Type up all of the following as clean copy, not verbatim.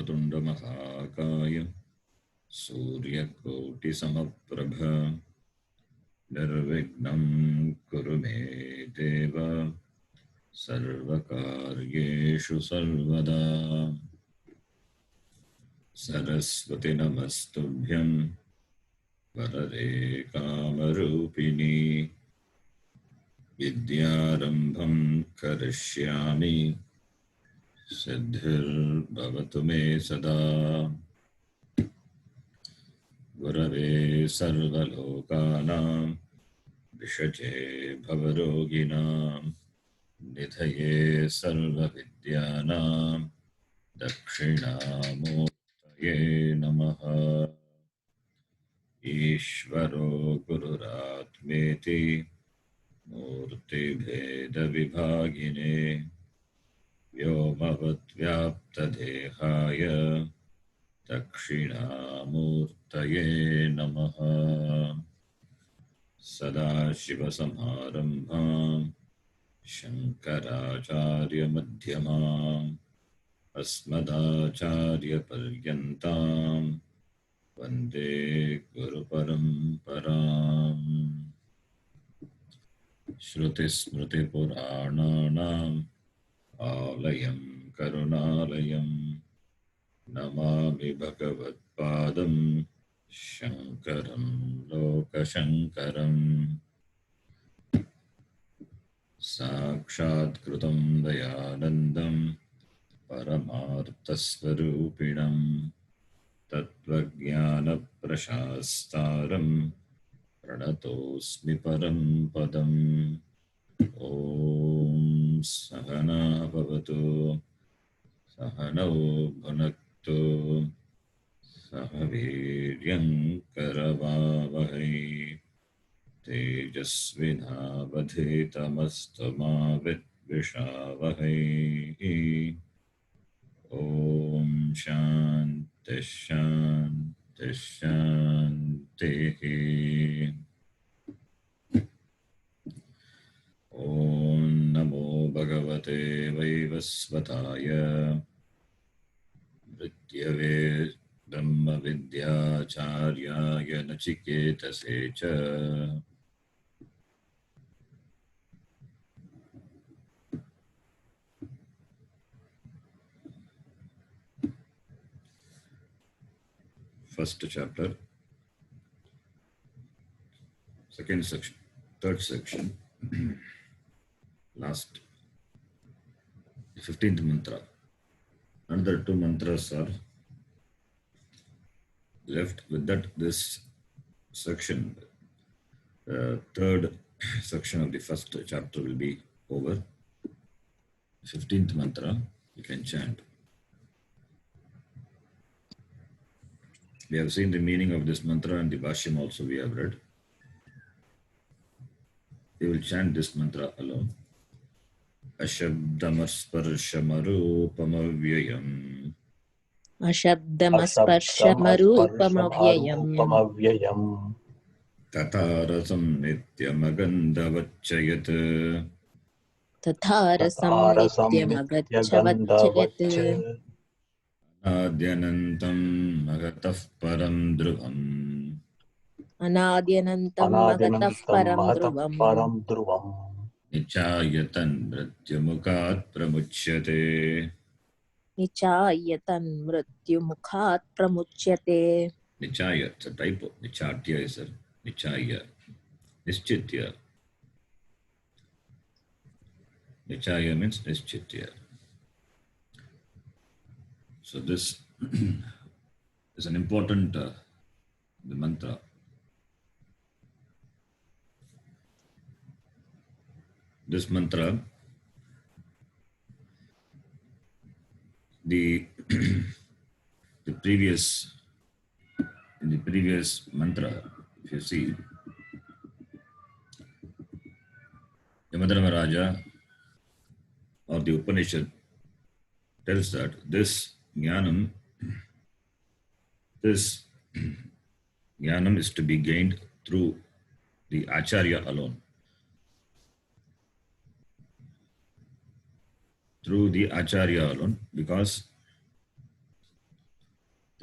वक्रतुण्डमहाकाय सूर्यकोटिसमप्रभ निर्विघ्नं कुरु मे देव सर्वकार्येषु सर्वदा। सरस्वती नमस्तुभ्यं वरदे कामरूपिणी विद्यारम्भं करिष्यामि सिद्धिर्भवतु मे सदा। गुरवे सर्वलोकानां विषजे भवरोगिणां निधये सर्वविद्यानां दक्षिणामूर्तये नमः। ईश्वरो गुरुरात्मेति मूर्तिभेदविभागिने व्योमवद्व्याप्तदेहाय दक्षिणामूर्तये नमः। सदाशिवसमारम्भां शङ्कराचार्यमध्यमाम् अस्मदाचार्यपर्यन्तां वन्दे गुरुपरम्पराम्। श्रुतिस्मृतिपुराणानाम् आलयं करुणालयं नमामि भगवत्पादं शङ्करं लोकशङ्करम्। साक्षात्कृतं दयानन्दं परमार्थस्वरूपिणं तत्त्वज्ञानप्रशास्तारं प्रणतोऽस्मि परं पदम्। ॐ सहना भवतु सहनौ भुनक्तु सह वीर्यं करवावहै तेजस्विनावधीतमस्तु मा विद्विषावहै। ॐ शान्तिः शान्तिः शान्तिः। ॐ नमो भगवते वैवस्वताय मृत्यवे ब्रह्मविद्याचार्याय नचिकेतसे च। First chapter, second section, third section, last 15th mantra. Another two mantras are left. With that, this section, third section of the first chapter will be over. 15th mantra, you can chant. We have seen the meaning of this mantra and the Bhashyam also we have read. We will chant this mantra alone. Ashabdamasparshamarupamavyayam. अशब्दमस्पर्शमरूपमव्ययम् Tatarasam nityamagandhavachayat. तथारसं नित्यमगच्छवच्चयत् Adyanantam magatah param dhruvam. अनाद्यनन्तं महतः परं ध्रुवम् Nichayatan mrityumukhat pramuchyate. निचाय्य तन्मृत्युमुखात् प्रमुच्यते Nichaya, it's a typo. Nichatya is a Nichaya. Nischitya. Nichaya means Nischitya. So this is an important the mantra. This mantra, the previous mantra, if you see, Yamadharmaraja or the Upanishad tells that this jnanam is to be gained through the acharya alone. Through the acharya alone, because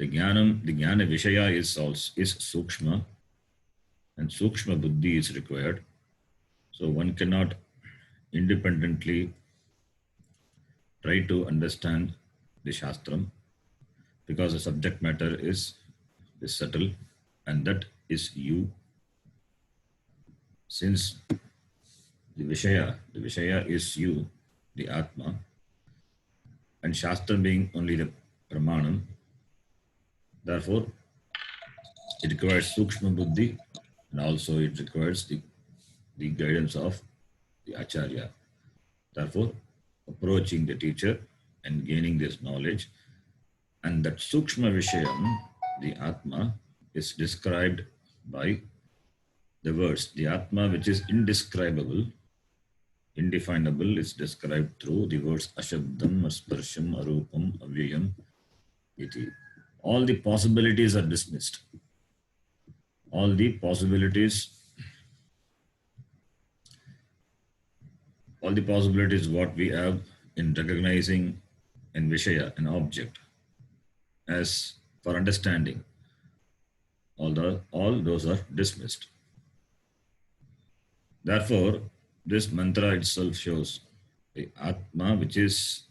The Jnana Vishaya is Sukshma, and Sukshma Buddhi is required. So one cannot independently try to understand the Shastram because the subject matter is subtle, and that is you. Since the Vishaya is you, the Atma, and Shastra being only the Pramanam, therefore it requires Sukshma Buddhi, and also it requires the guidance of the Acharya. Therefore, approaching the teacher and gaining this knowledge, and that Sukshma Vishayam, the Atma, is described by the words. The Atma, which is indescribable, indefinable, is described through the words Ashabdam, Asparsham, Arupam, Avyayam, iti. All the possibilities are dismissed. All the possibilities what we have in recognizing an Vishaya, an object, as for understanding, all those are dismissed. Therefore, this mantra itself shows the Atma, which is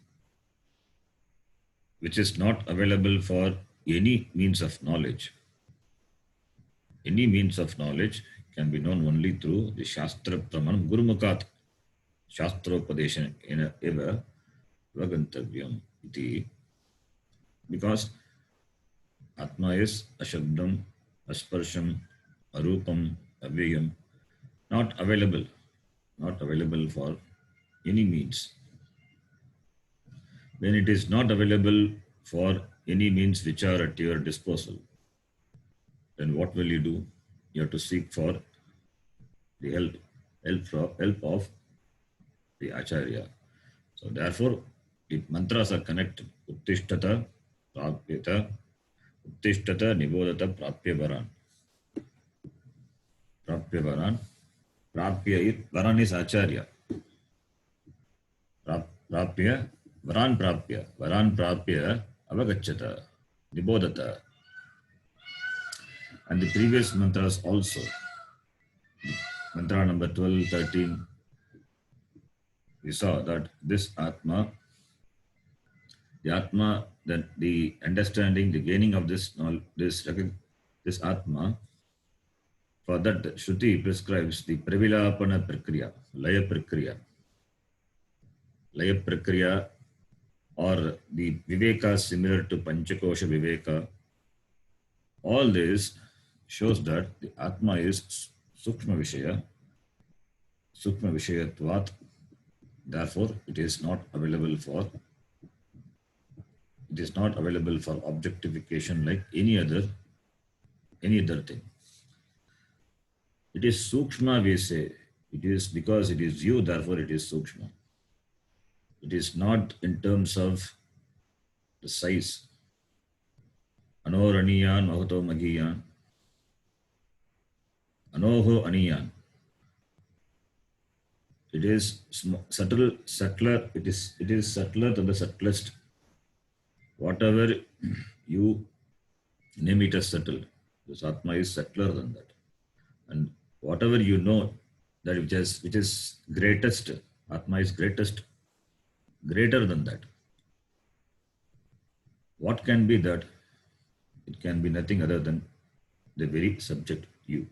not available for any means of knowledge. Any means of knowledge can be known only through the Shastra Pramanam, Gurumukhat, Shastropadesha eva vagantavyam iti. Because Atma is Ashabdam, Asparsham, Arupam, Avyayam, not available for any means. When it is not available for any means which are at your disposal, then what will you do? You have to seek for the help of the Acharya. So therefore, the mantras are connected. Uttishtata, Prapyata, Uttishtata, Nibodata, Prapya Varan. Varan is Acharya. Varan Prapya, Avagachata, Nibodata. And the previous mantras also, mantra number 12, 13, we saw that this Atma, that the understanding, the gaining of this Atma, for that Shruti prescribes the Pravilapana Prakriya, Laya Prakriya, or the Viveka similar to Panchakosha Viveka. All this shows that the Atma is Sukshma Vishayatvat. Therefore, it is not available for objectification like any other thing. It is Sukshma, we say. It is because it is you, therefore it is Sukshma. It is not in terms of the size. Anor aniyan, mahato magiyan. Anoho aniyan. It is subtler. It is subtler than the subtlest. Whatever you name it as subtle, this Atma is subtler than that. And whatever you know that which is greatest, Atma is greater than that. What can be that? It can be nothing other than the very subject you.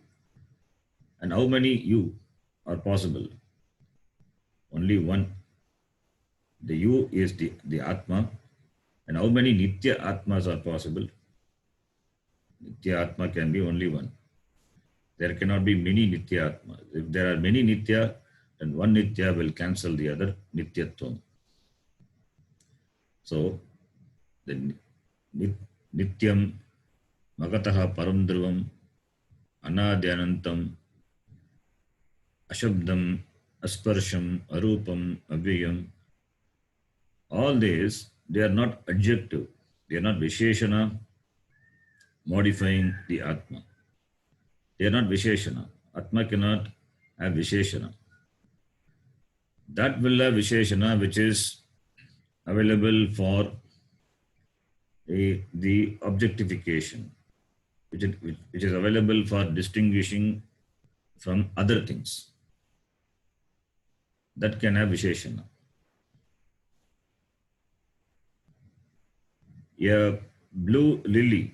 And how many you are possible? Only one. The you is the Atma. And how many Nitya Atmas are possible? Nitya Atma can be only one. There cannot be many Nitya Atma. If there are many Nitya, then one Nitya will cancel the other Nityatvam. So, the Nityam, Magataha Paramdruvam, Anadyanantam, Ashabdam, Asparsham, Arupam, Avyayam, all these, they are not adjective. They are not Visheshana modifying the Atma. They are not Visheshana. Atma cannot have Visheshana. That will have Visheshana which is available for the objectification, which is available for distinguishing from other things, that can have Visheshana. A blue lily,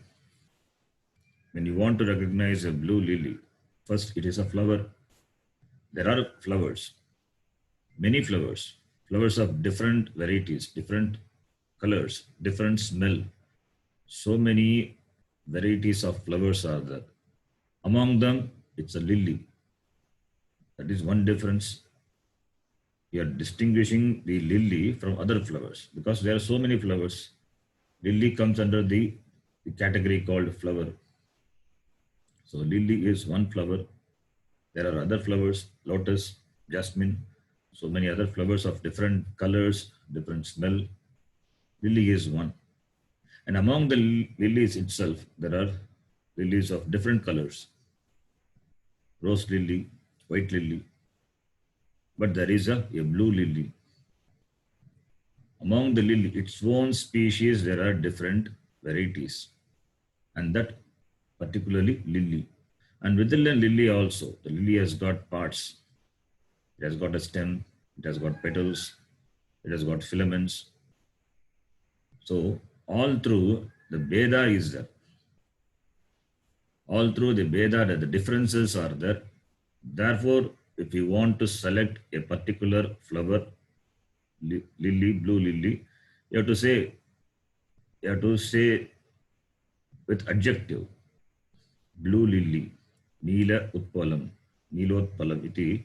when you want to recognize a blue lily, first it is a flower. There are flowers, many flowers of different varieties, different colors, different smell. So many varieties of flowers are there. Among them, it's a lily. That is one difference. You are distinguishing the lily from other flowers because there are so many flowers. Lily comes under the category called flower. So lily is one flower. There are other flowers, lotus, jasmine, so many other flowers of different colors, different smell. Lily is one. And among the lilies itself, there are lilies of different colors. Rose lily, white lily. But there is a blue lily. Among the lily, its own species, there are different varieties. And that particularly lily. And within the lily also, the lily has got parts. It has got a stem, it has got petals, it has got filaments. So all through the Veda is there. All through the Veda, the differences are there. Therefore, if you want to select a particular flower, lily, blue lily, you have to say with adjective, blue lily, Neela Utpalam, Neelotpalam iti.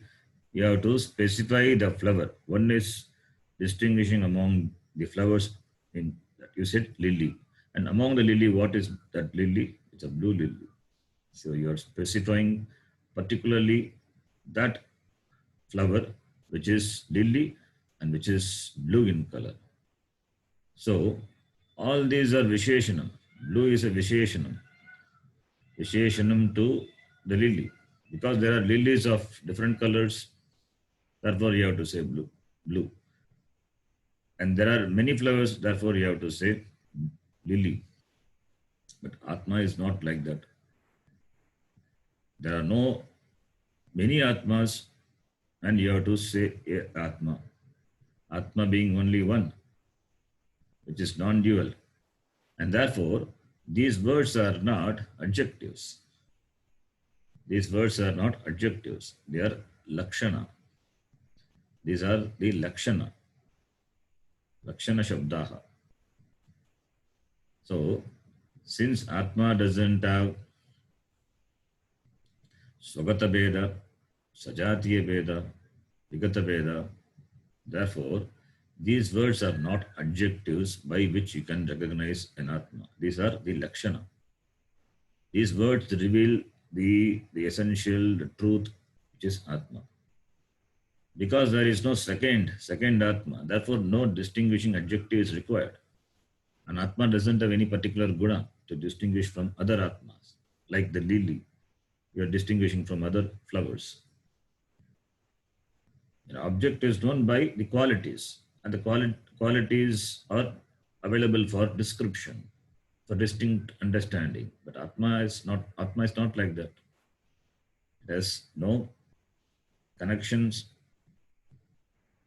You have to specify the flower. One is distinguishing among the flowers in that you said lily. And among the lily, what is that lily? It's a blue lily. So you are specifying particularly that flower which is lily and which is blue in color. So all these are Visheshanam. Blue is a Visheshanam. Visheshanam to the lily. Because there are lilies of different colors, therefore you have to say blue. And there are many flowers, therefore you have to say lily. But Atma is not like that. There are no many Atmas, and you have to say Atma. Atma being only one, which is non-dual. And therefore, these words are not adjectives. These words are not adjectives. They are lakshana. These are the lakshana. Lakshana shabdaha. So, since Atma doesn't have Swagata Veda, Sajatiya Veda, Vigata Veda, therefore, these words are not adjectives by which you can recognize an Atma. These are the Lakshana. These words reveal the essential, the truth, which is Atma. Because there is no second Atma, therefore no distinguishing adjective is required. An Atma doesn't have any particular guna to distinguish from other Atmas. Like the lily, you are distinguishing from other flowers. An object is known by the qualities, and the qualities are available for description, for distinct understanding. But Atma is not like that. It has no connections.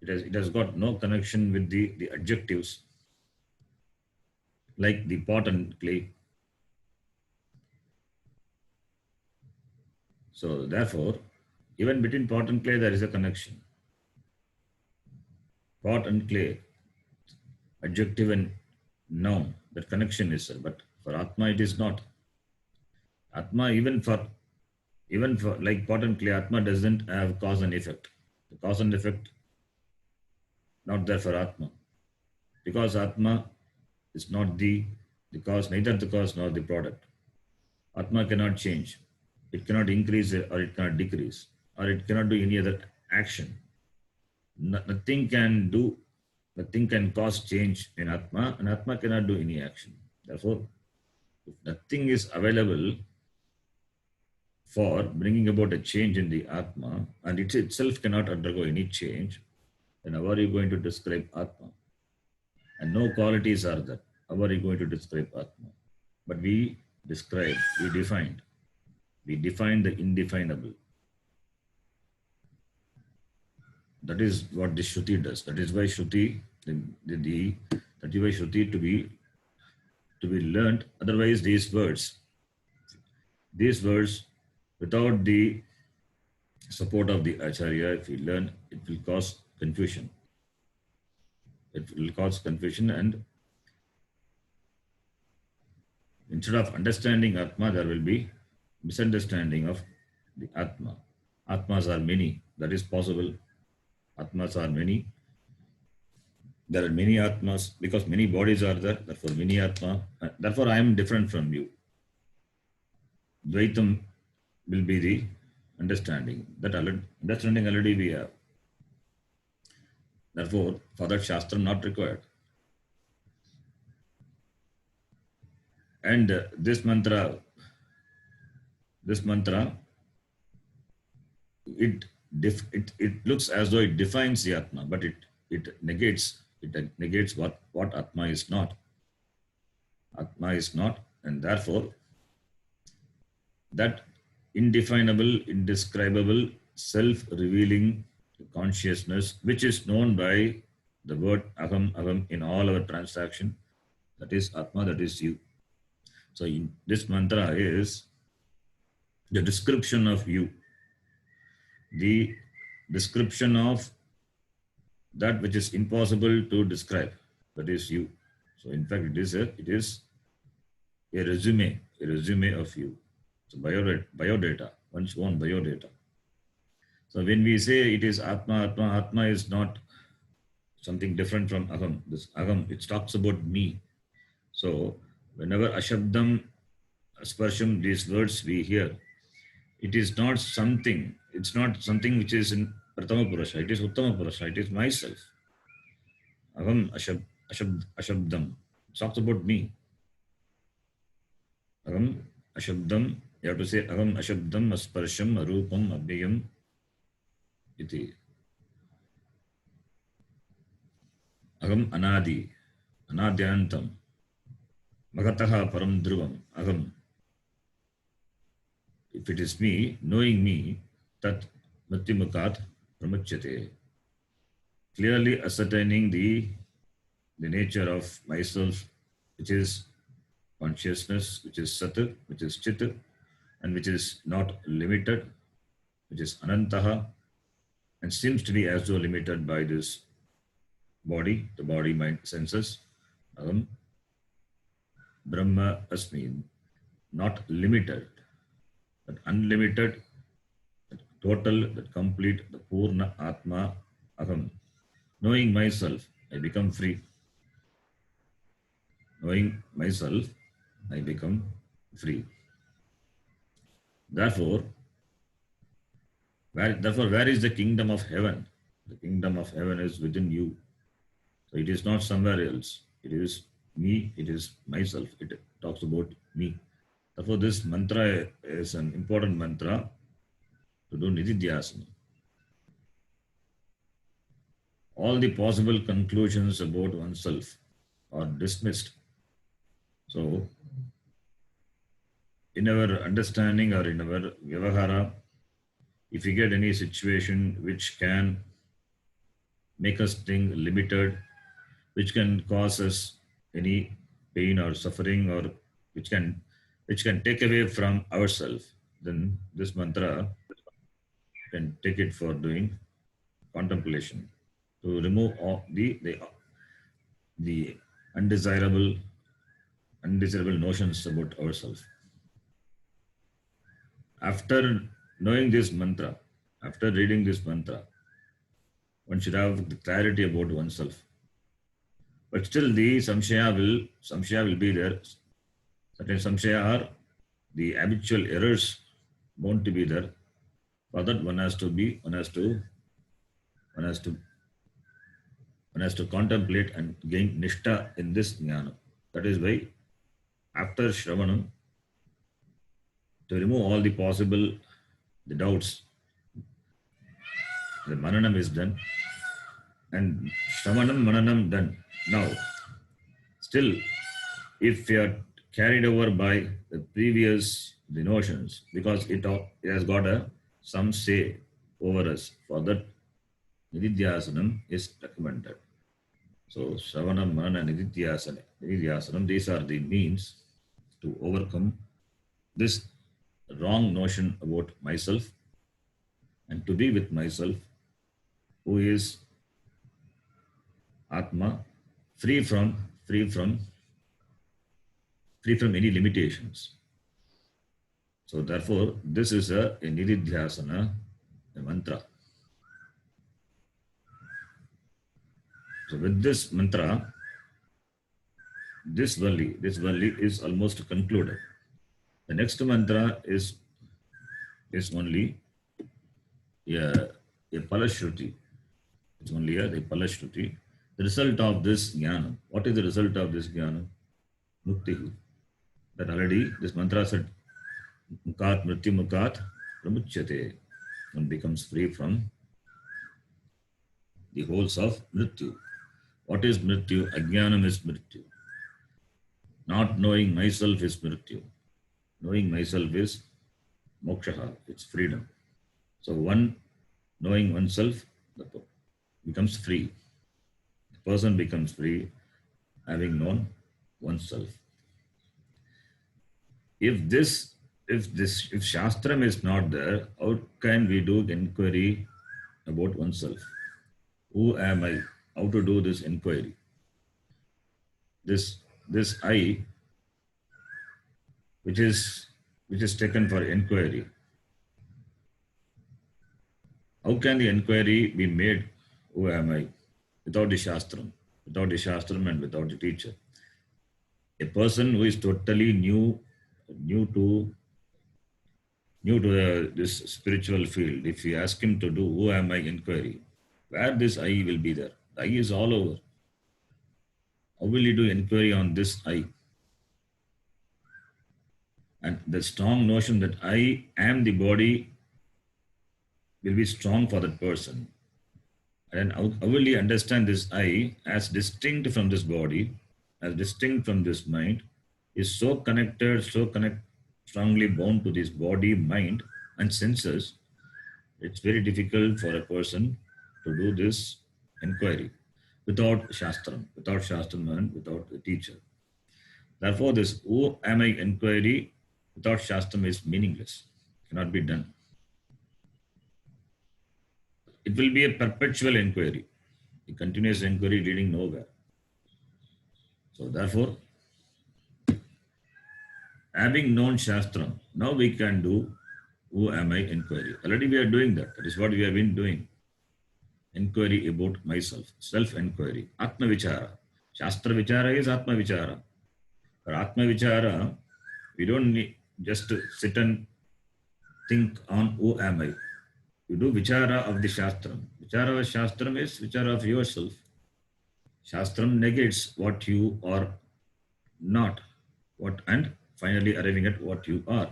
It has got no connection with the adjectives, like the pot and clay. So therefore, even between pot and clay, there is a connection. Pot and clay, adjective and noun, that connection is there. But for Atma, it is not. Atma, even for like pot and clay, Atma doesn't have cause and effect. The cause and effect not there for Atma. Because Atma is not the cause, neither the cause nor the product. Atma cannot change. It cannot increase or it cannot decrease, or it cannot do any other action. Nothing can cause change in Atma, and Atma cannot do any action. Therefore, if nothing is available for bringing about a change in the Atma, and it itself cannot undergo any change, then how are you going to describe Atma? And no qualities are there. how are you going to describe Atma? But we defined the indefinable. That is what the Shruti does. That is why Shruti, that is why Shruti to be learned. Otherwise, these words, without the support of the Acharya, if we learn, it will cause confusion. It will cause confusion, and instead of understanding Atma, there will be misunderstanding of the Atma. Atmas are many. That is possible. Atmas are many. There are many Atmas because many bodies are there. Therefore, many Atma. Therefore, I am different from you. Dvaitam will be the understanding. That understanding already we have. Therefore, for that Shastra not required. And this mantra, it looks as though it defines the Atma, but it negates what Atma is not. Atma is not, and therefore that indefinable, indescribable, self-revealing consciousness, which is known by the word aham in all our transaction, that is Atma, that is you. So this mantra is the description of you, the description of that which is impossible to describe, that is you. So in fact, it is a resume of you. So biodata, one's own biodata. So when we say it is Atma is not something different from Aham. This Aham, it talks about me. So whenever Ashabdam, Asparsham, these words we hear, it's not something which is in Prathama Purusha, it is Uttama Purusha, it is myself. Aham Ashabdam. It talks about me. Aham Ashabdam, you have to say Aham Ashabdam, Asparsham, Arupam, Abhyayam, iti. Aham Anadi, Anadyantam, Magataha Param Dhruvam, Aham. If it is me, knowing me, tat mrityamukat pramuchyate. Clearly ascertaining the nature of myself, which is consciousness, which is sat, which is chit, and which is not limited, which is anantaha, and seems to be as though limited by this body, the body, mind, senses. Aham Brahma Asmi, not limited, but unlimited, that total, that complete, the Purna Atma Aham. Knowing myself, I become free. Knowing myself, I become free. Therefore, where is the kingdom of heaven? The kingdom of heaven is within you. So it is not somewhere else. It is me, it is myself. It talks about me. Therefore, this mantra is an important mantra to do Nididhyasana. All the possible conclusions about oneself are dismissed. So, in our understanding or in our vyavahara, if we get any situation which can make us think limited, which can cause us any pain or suffering, or which can take away from ourselves, then this mantra can take it for doing contemplation to remove all the undesirable notions about ourselves. After knowing this mantra, after reading this mantra, one should have the clarity about oneself. But still the samshaya will be there. Certain samshaya are the habitual errors bound to be there. For that one has to contemplate and gain nishta in this jnana. That is why after Shravanam, to remove all the possible doubts, the mananam is done, and Shravanam, mananam done. Now, still if we are carried over by the previous the notions, because it has got some say over us. For that, Nididhyasanam is recommended. So, Shravana, Manana, Nididhyasanam, these are the means to overcome this wrong notion about myself and to be with myself, who is Atma, free from free from free from any limitations. So therefore, this is a Nididhyasana, a mantra. So with this mantra, this Valli is almost concluded. The next mantra is only a Palashruti. It's only a Palashruti. The result of this jnana. What is the result of this jnana? Mukti. That already this mantra said, Mukat Mrityu Mukat Pramuchyate. One becomes free from the holes of Mrityu. What is Mrityu? Ajnanam is Mrityu. Not knowing myself is Mrityu. Knowing myself is moksha, it's freedom. So one knowing oneself becomes free. The person becomes free having known oneself. If Shastram is not there, how can we do inquiry about oneself? Who am I? How to do this inquiry? This I, which is taken for inquiry. How can the inquiry be made? Who am I? Without the Shastram and without the teacher. A person who is totally new to this spiritual field, if you ask him to do who am I inquiry, where this I will be there? The I is all over. How will you do inquiry on this I? And the strong notion that I am the body will be strong for that person. And how will you understand this I as distinct from this body, as distinct from this mind, is so connected, strongly bound to this body, mind, and senses. It's very difficult for a person to do this inquiry without Shastram and without a teacher. Therefore, this who am I inquiry without Shastram is meaningless, cannot be done. It will be a perpetual inquiry, a continuous inquiry leading nowhere. So therefore, having known Shastram, now we can do who am I inquiry. Already we are doing that. That is what we have been doing. Inquiry about myself, self-inquiry, Atma Vichara. Shastra Vichara is Atma Vichara. For Atma Vichara, we don't need just to sit and think on who am I. You do Vichara of the Shastram. Vichara of Shastram is Vichara of yourself. Shastram negates what you are not, and finally arriving at what you are.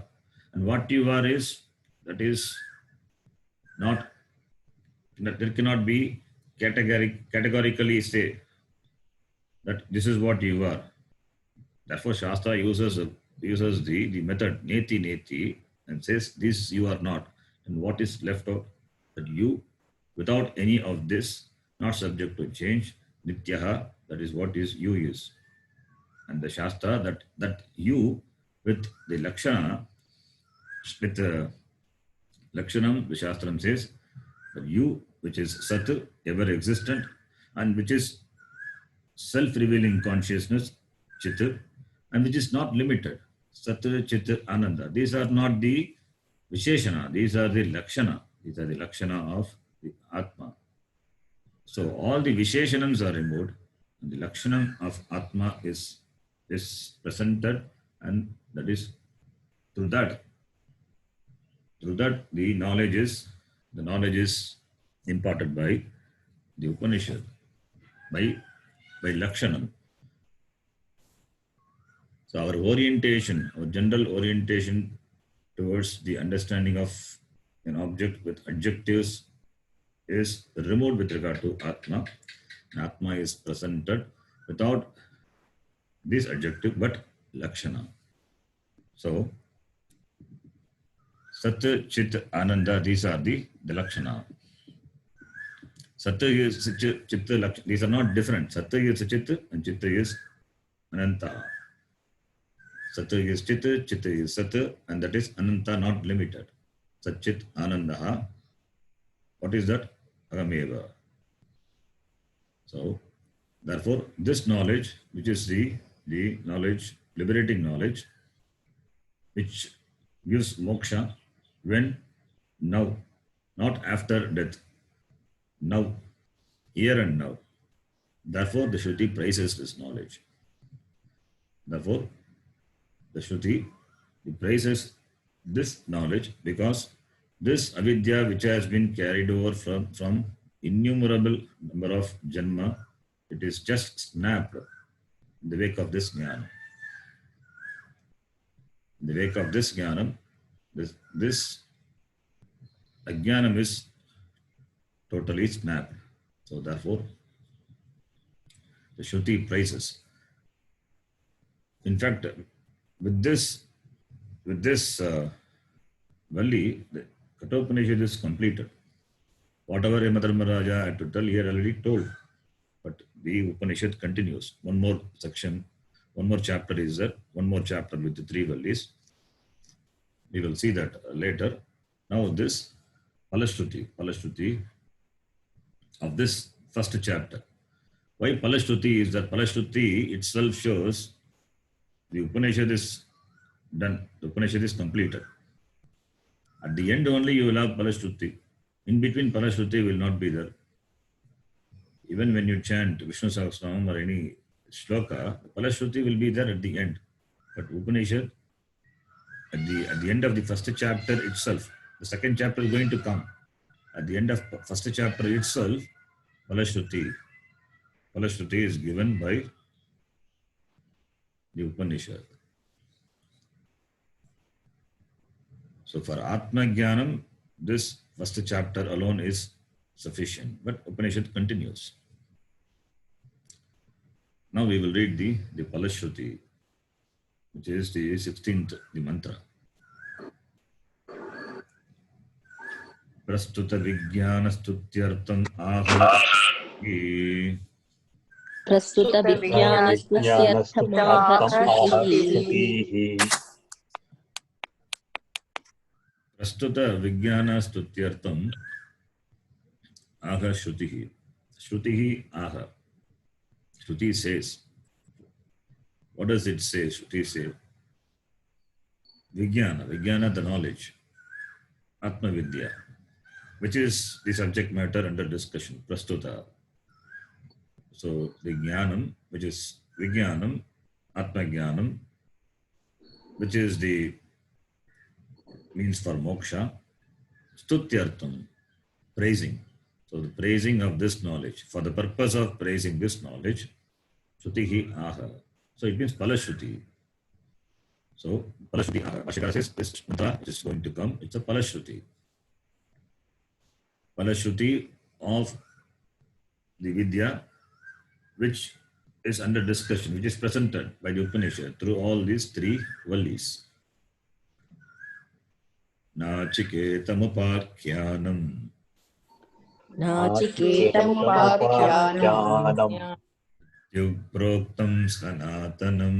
And what you are is, that is not, that there cannot be categorically say that this is what you are. Therefore, Shastra uses the method neti and says this you are not. And what is left out? That you, without any of this, not subject to change, nityaha, that is what is you is. And the Shastra, that you with the Lakshana, with the Lakshanam, the Shastram says that you, which is Sat, ever existent, and which is self-revealing consciousness, Chit, and which is not limited, Sat, Chit, Ananda. These are not the Visheshana, these are the Lakshana. These are the Lakshana of the Atma. So all the Visheshanams are removed, and the Lakshanam of Atma is presented, and that is through that the knowledge is imparted by the Upanishad, by Lakshanam. So our general orientation towards the understanding of an object with adjectives is removed with regard to Atma. And Atma is presented without this adjective, but Lakshana. So, Sat, Chit, Ananda, these are the Lakshana. Sat is Chit, Lakshana. These are not different. Sat is Chit and Chit is Ananta. Sat is Chit, Chit is Sat, and that is Ananta, not limited. Sat, Chit, Ananda. What is that? Agameva. So, therefore, this knowledge, which is the knowledge, liberating knowledge, which gives moksha when, now, not after death, now, here and now. Therefore, the Shruti praises this knowledge. Therefore, the Shruti praises this knowledge because this avidya, which has been carried over from innumerable number of janma, it is just snapped in the wake of this jnana. In the wake of this jnanam, this ajnanam is totally snapped. So therefore, the Shruti praises. In fact, with this Valli, the Kathopanishad is completed. Whatever Yamadharmaraja had to tell, he had already told. But the Upanishad continues. One more section, one more chapter is there. One more chapter with the 3 Vallis. We will see that later. Now this Palashruti of this first chapter. Why Palashruti is that Palashruti itself shows the Upanishad is done. The Upanishad is completed. At the end only you will have Palashruti. In between Palashruti will not be there. Even when you chant Vishnu Sahasranam or any shloka, Palashruti will be there at the end. But Upanishad, at the end of the first chapter itself, the second chapter is going to come. At the end of first chapter itself, Palashruti is given by the Upanishad. So for Atma Jnanam, this first chapter alone is sufficient, but Upanishad continues. Now we will read the Palashruti, which is the 16th, the mantra. Prastuta Vijnana Stutyartam Ahuti. Prastuta Vijnana Stutyartham Ahashruti. Prastuta Vijnana Stutyartam Aha Shrutihi. Shrutihi Aha. Shruti says. What does it say? Shruti say. Vijnana, the knowledge. Atma Vidya, which is the subject matter under discussion. Prastuta. So the Jnanam, which is Vijnanam, Atma Jnanam, which is the means for moksha. Stutyartam, praising. So the praising of this knowledge, for the purpose of praising this knowledge, Shrutihi Aha. So it means Palashruti. So Palashruti Aha. Bhashyakara says this mantra which is going to come, it's a Palashruti. Palashruti of the Vidya, which is under discussion, which is presented by the Upanishad through all these 3 vallis. Nachiketamupakyanam. Nachiketamupakyanam. Mrityuproktam sanatanam.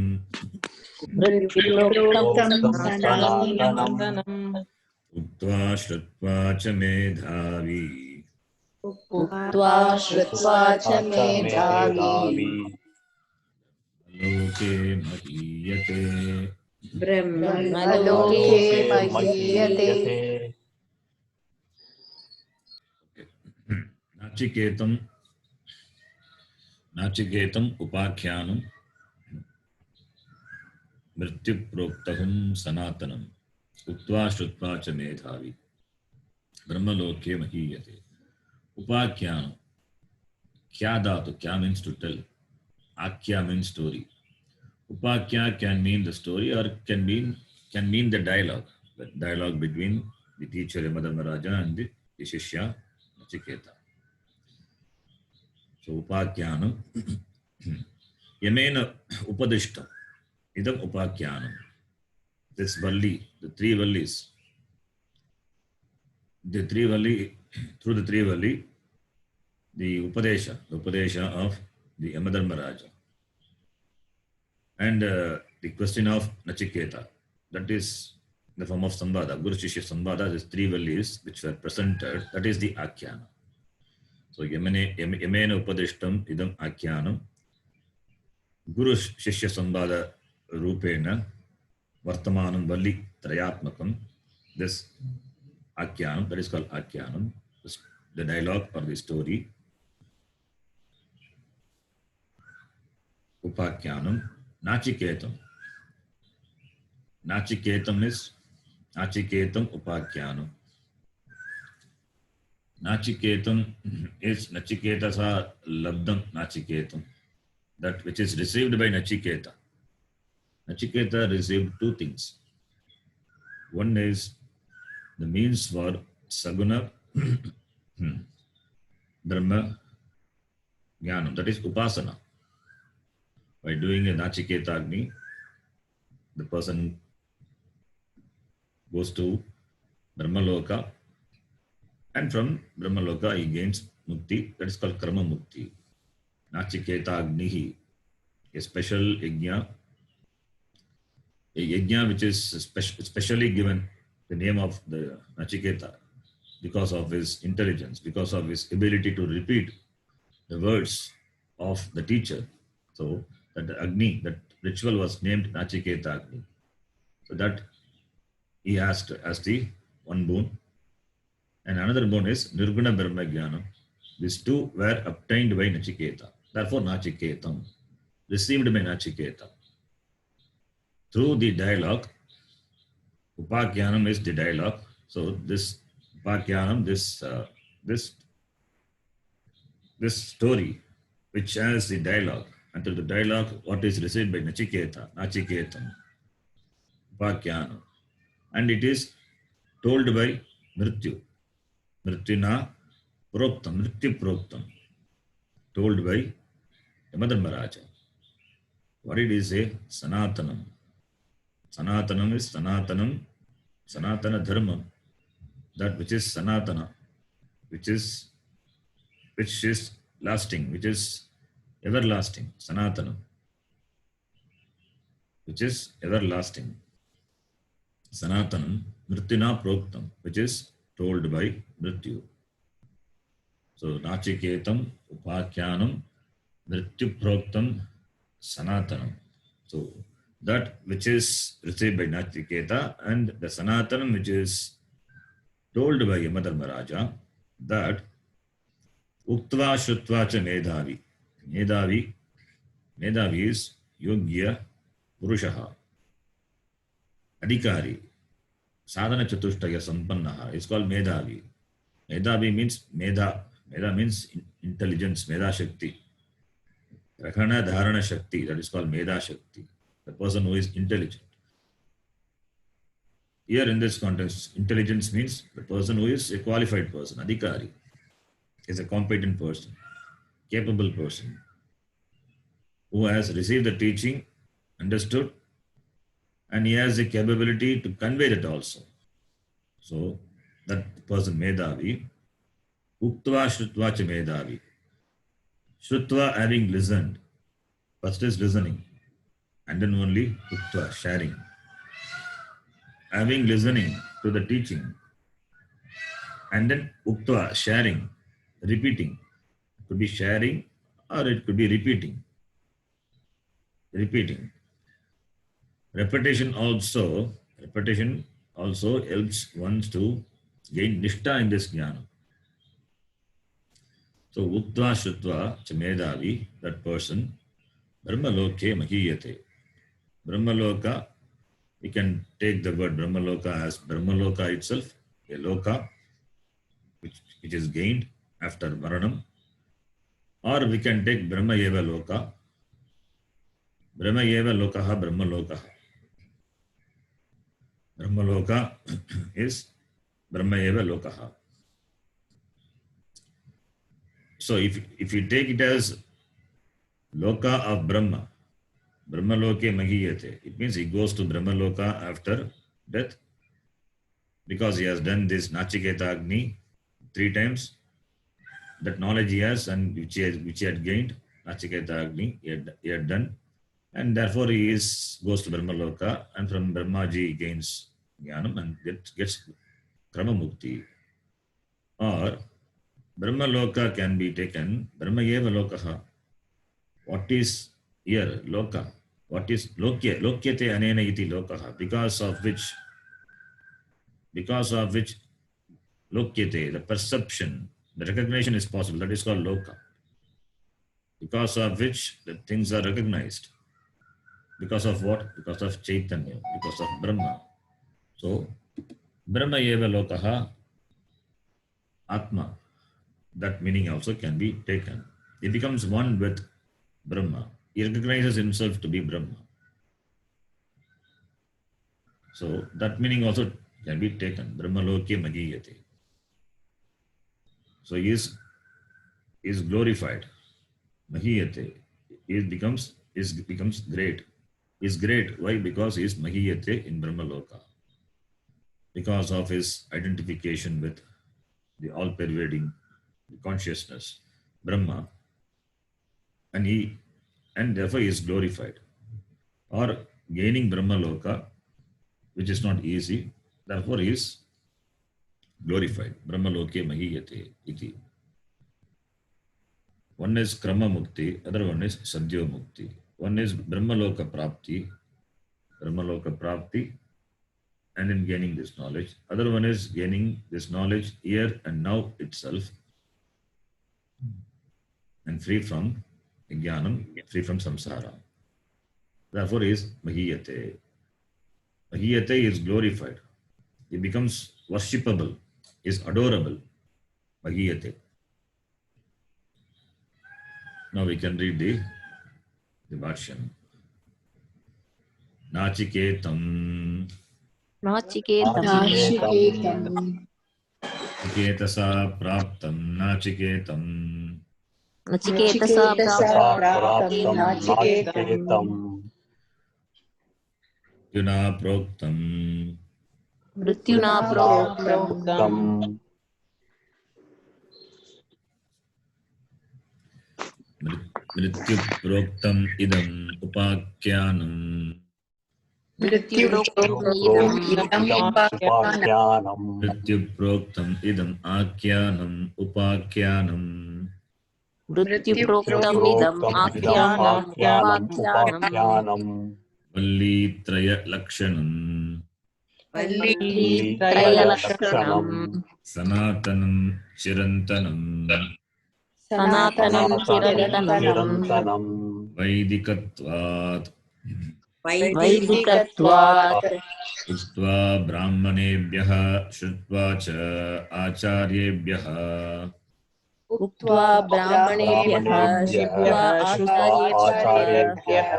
Mrityuproktam sanatanam. Uktva shrutva cha medhavi. Uktva shrutva cha medhavi. Loke mahiyate. Brahmaloke mahiyate. Nachiketam upakhyanam mrityuproktahum sanatanam uktva shrutva cha medhavi brahmaloke mahiyate. Upakhyanam. Kya dhatu, kya means to tell. Akhya means story. Upakhya can mean the story or can mean the dialogue between the teacher Yamadharmaraja and the Shishya Nachiketa. So Upakhyanam Yamena Upadishtam Idam Upakyanam. This Valli, the three Vallis, the three Valli, through the three Valli, the Upadesha of the Yamadharma Raja. And the question of Nachiketa, that is the form of Sambhada, Guru Shishya Sambhada, these three Vallis which were presented, that is the Akhyana. So Yamena Upadishtam Idam Akyanam, Guru Shishya Sambhada Rupena, Vartamanam Valli Trayatmakam, this Akyanam, that is called Akyanam, the dialogue or the story. Upakyanam, Nachiketam. Nachiketam is Nachiketam Upakyanam. Nachiketam is Nachiketasa Labdam Nachiketam, that which is received by Nachiketa. Nachiketa received two things. One is the means for Saguna Brahma Jnanam, that is Upasana. By doing a Nachiketa Agni, the person goes to Brahmaloka, and from Brahmaloka he gains Mukti, that is called Karma Mukti. Nachiketa Agnihi, a special yajna, a yajna which is specially given the name of the Nachiketa because of his intelligence, because of his ability to repeat the words of the teacher. So that the Agni, that ritual was named Nachiketa Agni. So that he asked as the one boon. And another boon is Nirguna Brahma Jnanam. These two were obtained by Nachiketa. Therefore, Nachiketam, received by Nachiketa. Through the dialogue, Upakyanam is the dialogue. So this Upakyanam, this story, which has the dialogue, until the dialogue, what is received by Nachiketa, Nachiketam, Upakyanam. And it is told by Mrityu. Mrityuna Proktam, Mrityu Proktam, told by Yamadharma Raja. What it is a Sanatanam. Sanatanam is Sanatanam, Sanatana Dharma, that which is Sanatana, which is lasting, which is everlasting, Sanatana, which is everlasting. Sanatanam, Mrityuna Proktam, which is told by Mrityu. So, Nachiketam, Upakyanam, Mrityu Proktam, Sanatanam. So, that which is received by Nachiketa and the Sanatanam which is told by Yamadharma Raja, that Uktva Shrutva cha Medhavi. Medhavi is Yogya Purushaha. Adhikari. Sadhana Chatushtaya Sampannaha is called Medhavi. Medhavi means Medha. Medha means intelligence, Medha Shakti. Rakhana Dharana Shakti, that is called Medha Shakti. The person who is intelligent. Here in this context, intelligence means the person who is a qualified person, Adhikari, is a competent person, capable person, who has received the teaching, understood, and he has the capability to convey that also. So, that person Medhavi, Uktva Shrutva cha Medhavi. Shrutva, having listened, first is listening, and then only Uktva, sharing. Having listening to the teaching, and then Uktva, sharing, repeating. It could be sharing or it could be repeating. Repeating. Repetition also helps one to gain Nishtha in this Jnana. So, Uktva Shrutva cha Medhavi, that person, Brahmaloke Mahiyate. Brahmaloka, we can take the word Brahmaloka as Brahmaloka itself, a loka, which is gained after Maranam. Or we can take Brahma Eva Loka. Brahma Eva Lokaha Brahmalokaha. Brahmaloka is Brahma Eva Lokaha. So if you take it as Loka of Brahma, Brahmaloke mahiyate. It means he goes to Brahmaloka after death because he has done this Nachiketa Agni 3 times. That knowledge he has and which he had gained, Nachiketa Agni, he had done, and therefore he goes to Brahmaloka, and from Brahmaji he gains Jnanam and gets Krama Mukti. Or Brahmaloka can be taken, Brahma eva lokaha. What is here, loka? What is lokya? Lokyate anena iti lokaha, because of which lokyate, the perception, the recognition is possible. That is called loka. Because of which the things are recognized. Because of what? Because of Chaitanya, because of Brahma. So, Brahma eva lokaha, Atma. That meaning also can be taken. He becomes one with Brahma. He recognizes himself to be Brahma. So, that meaning also can be taken. Brahma loke magiyate. So, he is glorified. Mahiyate. He becomes great. He is great. Why? Because he is Mahiyate in Brahmaloka. Because of his identification with the all-pervading consciousness, Brahma, and therefore he is glorified. Or gaining Brahmaloka, which is not easy, therefore he is glorified. Brahmaloke Mahiyate iti. One is Krama Mukti, other one is Sadhyo Mukti. One is Brahmaloka Prapti, and in gaining this knowledge. Other one is gaining this knowledge here and now itself, and free from Jnanam, free from samsara. Therefore is Mahiyate. Mahiyate is glorified. He becomes worshipable, is adorable. Mahiyate. Now we can read the Bhashyam. Nachiketam. नाचिकेतम् Nachiketasa praptam nachiketam. नचिकेतसा प्राप्तं नाचिकेतम् Yuna proktam. मृत्युना प्रोक्तम् Mrityu proktam idam upakyanam. Mrityu proktam idam akyanam upakyanam. मृत्युप्रोक्तमिदम् आख्यानम् Vallitraya lakshanam. त्रयलक्षणम् Sanatanam chirantanam. सनातनं चिरन्तनम् Vaidikatvat. वैदिकत्वात् Uktva brahmanebhyah shrutva cha acharyebhyah. उक्त्वा ब्राह्मणेभ्यः श्रुत्वा आचार्येभ्यः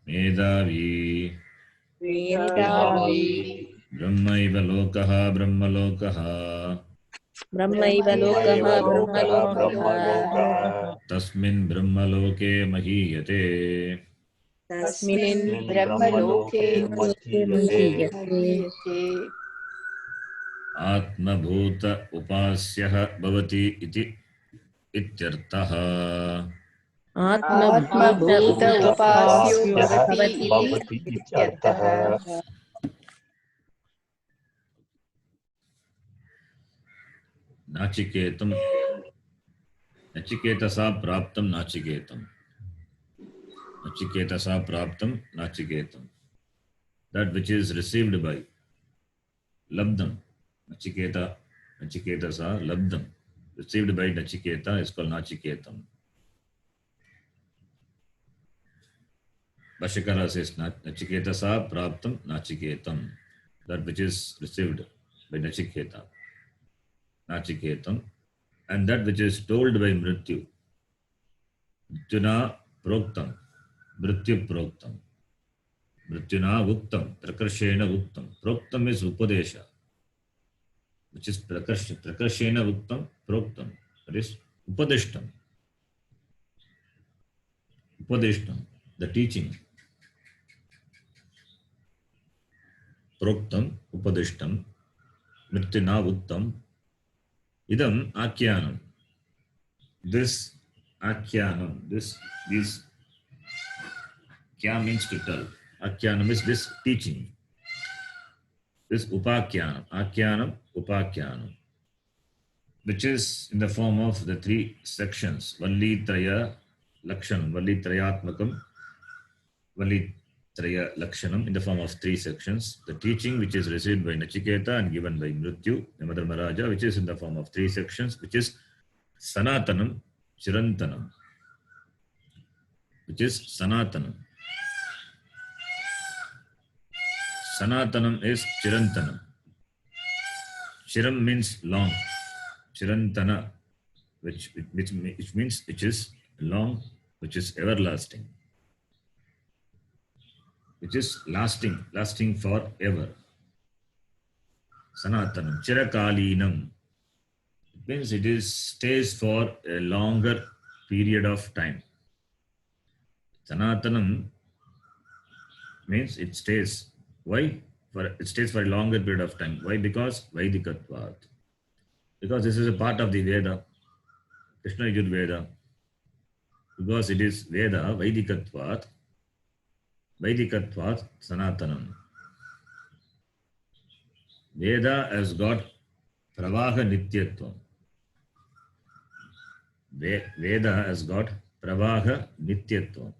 Medavi. मेधावी Brahmaiva lokaha brahmalokaha. ब्रह्मैव लोकः ब्रह्मलोकः Tasmin brahmaloke mahiyate. तस्मिन् ब्रह्मलोके महीयते Atma bhuta upasyah bhavati iti ityartah. आत्मभूत उपास्यो भवति भवति इत्यर्थः Nachiketam. Nachiketasa praptam nachiketam. Nachiketasa praptam nachiketam. That which is received by labdam. Nachiketasa labdam. Received by Nachiketa is called Nachiketam. Bhashyakara says Nachiketasa praptam nachiketam. That which is received by Nachiketa. Nachiketam. And that which is told by Mrityu. Mrityuna proktam. Mrityu proktam. Mrityuna uktam. Prakarshena uktam. Proktam is upadesha, which is prakarshena uktam proktam. That is upadishtam. Upadishtam, the teaching. प्रोक्तम उपदिष्टम मृत्युना उत्तम idam akyanam. This akyanam, this kya means to tell. Akyanam is this teaching. This upakyanam, akyanam, upakyanam, which is in the form of the three sections: Valli Traya Lakshanam, Valli Trayatmakam, Valli Traya Lakshanam, in the form of three sections. The teaching which is received by Nachiketa and given by Mrityu, Yamadharmaraja, which is in the form of three sections, which is Sanatanam, Chirantanam, which is Sanatanam. Sanatanam is Chirantanam. Chiram means long. Chirantana, which means which is long, which is everlasting, which is lasting forever. Sanatanam, Chirakalinam, it means it is stays for a longer period of time. Sanatanam means it stays. Why? It stays for a longer period of time. Why? Because Vaidikatvat. Because this is a part of the Veda, Krishna Yajurveda. Because it is Veda, Vaidikatvat, Sanatanam. Veda has got Pravaha Nityatvam. Veda has got Pravaha Nityatvam.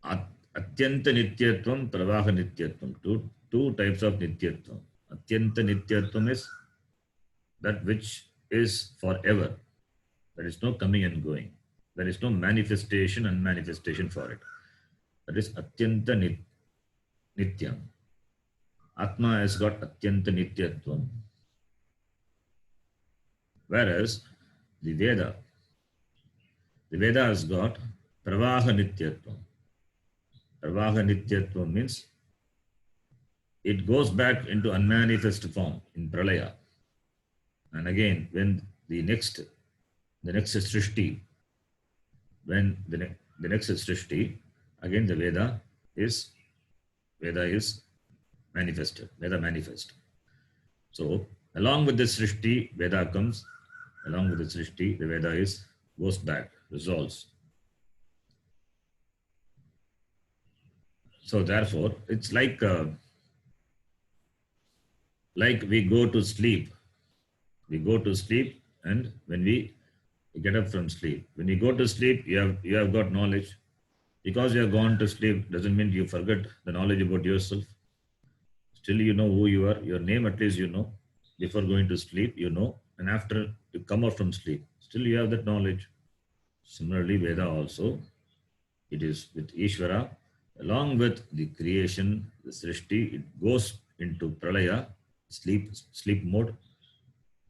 Atyanta Nityatvam, Pravaha Nityatvam. Two types of Nityatvam. Atyanta Nityatvam is that which is forever. There is no coming and going. There is no manifestation and manifestation for it. That is Atyanta Nityam. Atma has got Atyanta Nityatvam. Whereas the Veda has got Pravaha Nityatvam. Pravaha Nityatvam means it goes back into unmanifest form in Pralaya. And again, when the next Srishti, again the Veda is manifested. Veda manifest. So along with the Srishti, Veda comes. Along with the Srishti, the Veda goes back, resolves. So therefore, it's like we go to sleep. We go to sleep, and when we get up from sleep, when you go to sleep, you have got knowledge. Because you have gone to sleep doesn't mean you forget the knowledge about yourself. Still, you know who you are. Your name, at least, you know. Before going to sleep, you know, and after you come out from sleep, still you have that knowledge. Similarly, Veda also, it is with Ishvara, along with the creation, the Srishti, it goes into Pralaya, sleep mode.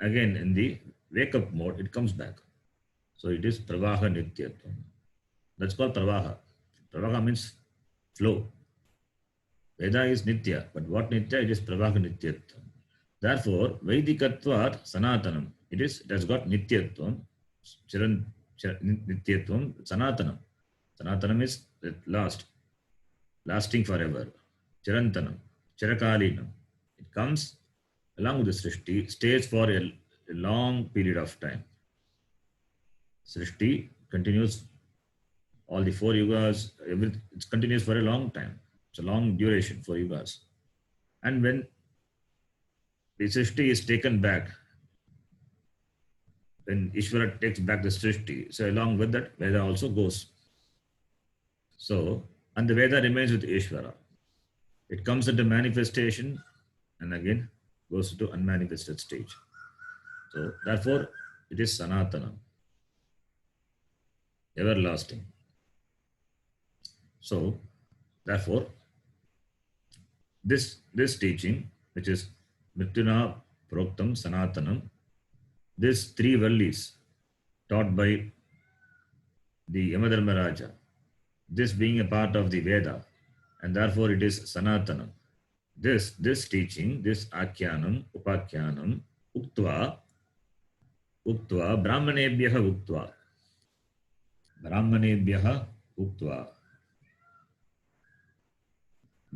Again, in the wake-up mode, it comes back. So it is Pravaha Nityatvam. That's called Pravaha. Pravaha means flow. Veda is Nitya, but what Nitya? It is Pravaha Nityatvam. Therefore, Vaidikatvat Sanatanam. It has got Nityatvam, Nityatvam, Sanatanam. Sanatanam is lasting forever. Chirantanam, Chirakalinam. It comes along with the Srishti, stays for a long period of time. Srishti continues all the 4 yugas, it continues for a long time. It's a long duration, 4 yugas. And when the Srishti is taken back, when Ishvara takes back the Srishti, so along with that, Veda also goes. So, and the Veda remains with Ishvara. It comes into manifestation and again goes to unmanifested stage. So, therefore, it is Sanatana, everlasting. So, therefore, this teaching, which is Mrityuna Proktam Sanatanam, these 3 vallis taught by the Yamadharmaraja, this being a part of the Veda, and therefore it is Sanatanam. This teaching, this Akyanam, Upakyanam, Uktva, Brahmanebhyaha Uktva.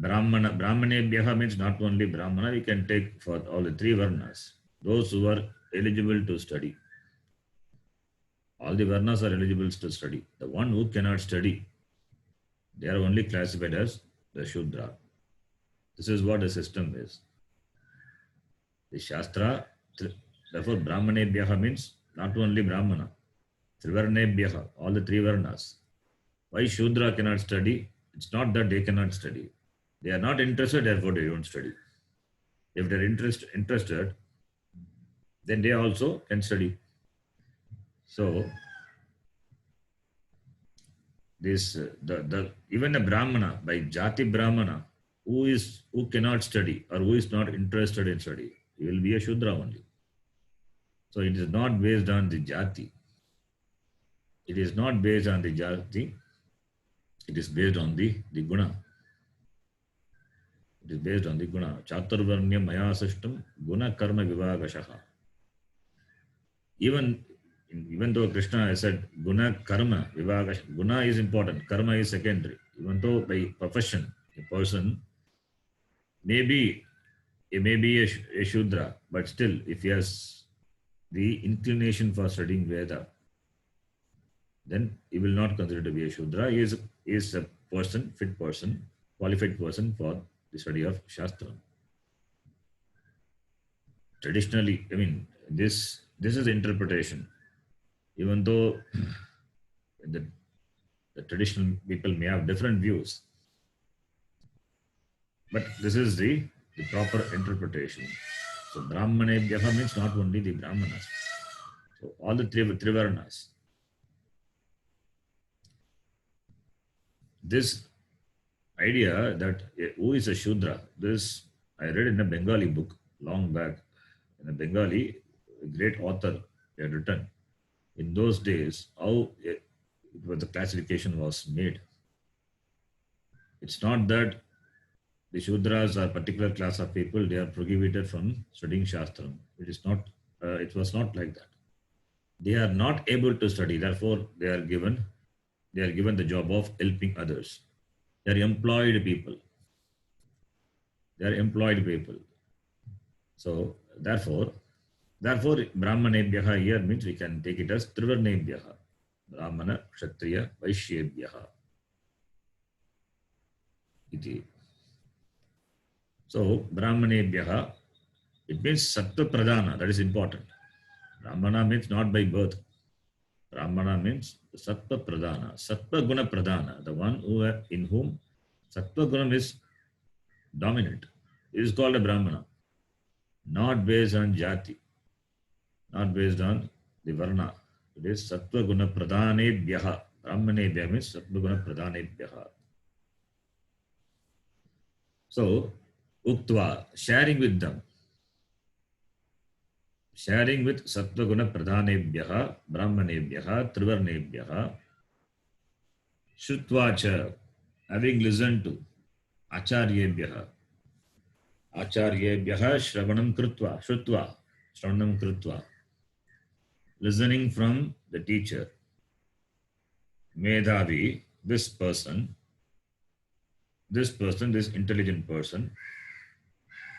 Brahmana, Brahmanebhyaha means not only Brahmana, we can take for all the three Varnas, those who are eligible to study. All the Varnas are eligible to study. The one who cannot study, they are only classified as the Shudra. This is what the system is. The Shastra, therefore Brahmanebhyaha means not only Brahmana, Trivarnebhyaha, all the three Varnas. Why Shudra cannot study? It's not that they cannot study. They are not interested, therefore they don't study. If they are interested, then they also can study. So, this even a Brahmana, by Jati Brahmana, who cannot study or who is not interested in study, he will be a Shudra only. So it is not based on the Jati. It is not based on the Jati. It is based on the Guna. It is based on the Guna. Chaturvarnyam maya sashtam guna karma vivagashaha. Even though Krishna has said guna karma vivagashaha, guna is important, karma is secondary. Even though by profession, a person may be a Shudra, but still, if he has the inclination for studying Veda, then he will not consider to be a Shudra. He is a person, fit person, qualified person for the study of Shastra. Traditionally, I mean, this is interpretation. Even though the traditional people may have different views, but this is the proper interpretation. So Brahmanebhyaha means not only the Brahmanas. So all the Trivarnas. This idea that who is a Shudra, this I read in a Bengali book long back. In a Bengali, a great author had written in those days how the classification was made. It's not that the Shudras are a particular class of people, they are prohibited from studying Shastram. It is not. It was not like that. They are not able to study, therefore they are given the job of helping others. They are employed people. So therefore Brahmanebhyaha here means we can take it as Trivarnebhyaha. Brahmana, Kshatriya, Vaishyebhyaha. Iti. So Brahmanebhyaha, it means Sattva Pradhana, that is important. Brahmana means not by birth. Brahmana means Sattva Pradhana, Sattva Guna Pradhana, the one in whom Sattva Guna is dominant. It is called a Brahmana. Not based on Jati, not based on the Varna. It is Sattva Guna Pradhanebhyaha. Brahmanebhyaha means Sattva Guna Pradhanebhyaha. So, Uktva, sharing with them. Sharing with Sattva Guna Pradhanebhyaha, Brahmanebhyaha, Trivarnebhyaha, Shrutvacha, having listened to Acharyebhyaha. Acharyebhyaha Shravanam Krutva, Shrutva, Shravanam Krutva. Listening from the teacher. Medhavi, this person, this intelligent person,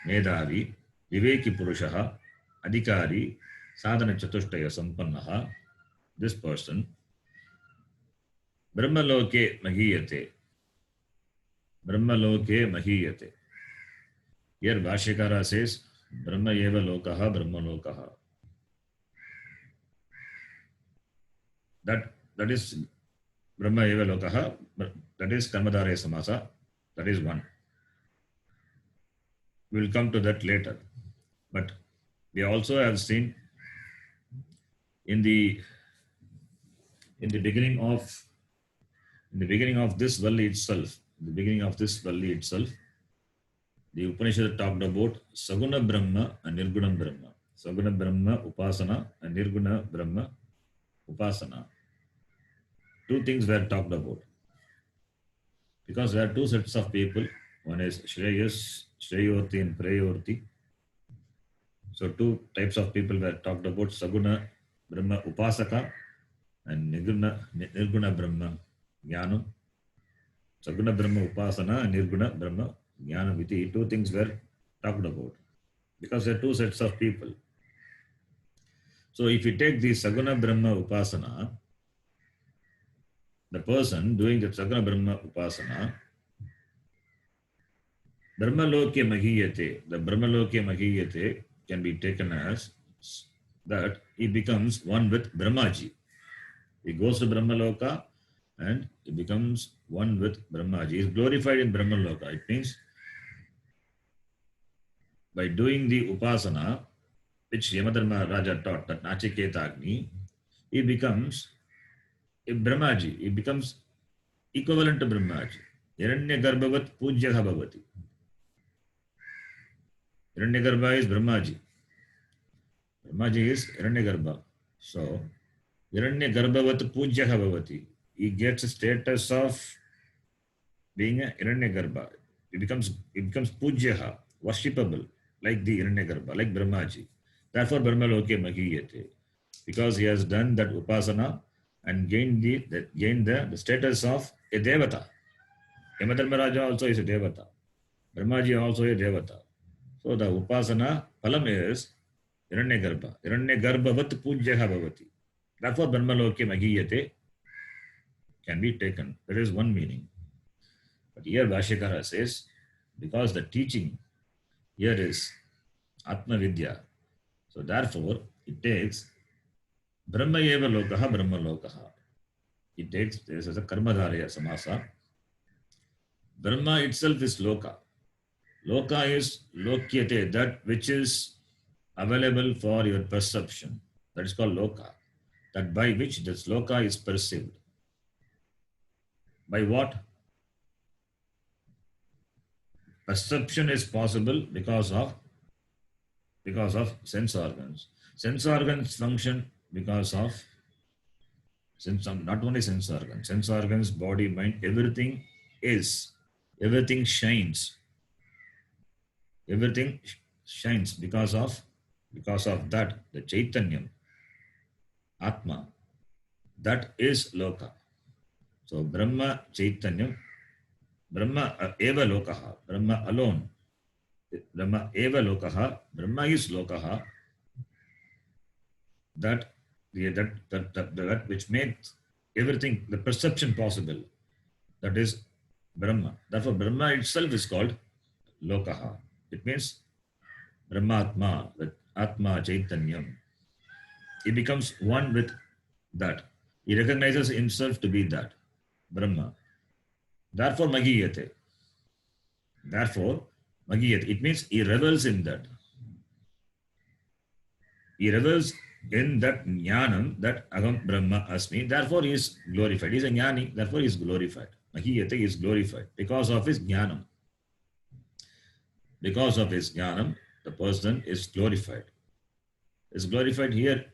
Medhavi, Viveki Purushaha, Adhikari, Sadhana Chatushtaya Sampannaha, this person, Brahmaloke Mahiyate. Brahmaloke Mahiyate. Here Bhashyakara says, Brahma eva lokaha, Brahma lokaha. That is Brahma eva lokaha, that is Karmadharaya Samasa, that is one. We will come to that later. But we also have seen in the beginning of this Valli itself, the Upanishad talked about Saguna Brahma and Nirguna Brahma. Saguna Brahma Upasana and Nirguna Brahma Upasana. Two things were talked about. Because there are two sets of people. One is Shreyorti and Preyorti. So two types of people were talked about. Saguna Brahma Upasaka and Nirguna Brahma Jnana. Saguna Brahma Upasana and Nirguna Brahma Jnana Viti, two things were talked about because there are two sets of people. So if you take the Saguna Brahma Upasana, the person doing the Saguna Brahma Upasana, Brahmalokya Mahiyate, the Brahmalokya Mahiyate can be taken as that he becomes one with Brahmaji. He goes to Brahmaloka and he becomes one with Brahmaji. He is glorified in Brahmaloka. It means by doing the Upasana, which Yamadharma Raja taught, that Nachiketa Agni, he becomes a Brahmaji. He becomes equivalent to Brahmaji. Hiranya Garbhavat Pujyaha Bhavati. Hiranyagarbha is Brahmaji. Brahmaji is Hiranyagarbha. So, Hiranyagarbhavat Pujyaha Bhavati. He gets a status of being a Hiranyagarbha. He becomes Pujyaha, worshipable, like the Hiranyagarbha, like Brahmaji. Therefore, Brahmalokya Mahiyate. Because he has done that Upasana and gained the status of a Devata. Yamadharmaraja also is a Devata. Brahmaji also a Devata. So the Upasana phalam is Hiranyagarbha. Hiranyagarbhavat Pujyaha Bhavati. Therefore, Brahmalokya Mahiyate can be taken. That is one meaning. But here Bhashyakara says, because the teaching here is Atma Vidya, so therefore it takes Brahma eva lokaha Brahma lokaha. It takes, this is a Karmadharya Samasa. Brahma itself is Loka. Loka is Lokyate, that which is available for your perception. That is called Loka. That by which this Loka is perceived. By what? Perception is possible because of sense organs. Sense organs function because of not only sense organs, body, mind, everything shines. Everything shines because of that, the Chaitanyam, Atma, that is Loka. So Brahma Chaitanyam, Brahma eva lokaha, Brahma alone. Brahma eva lokaha, Brahma is lokaha, that which makes everything, the perception possible, that is Brahma. Therefore, Brahma itself is called Lokaha. It means Brahmatma, with Atma Chaitanyam. He becomes one with that. He recognizes himself to be that, Brahma. Therefore, Magiyate. It means he revels in that. He revels in that jnanam, that Aham Brahma Asmi. Therefore, he is glorified. He is a jnani, therefore he is glorified. Mahiyate is glorified because of his jnanam. Because of his jnanam, the person is glorified. Is glorified here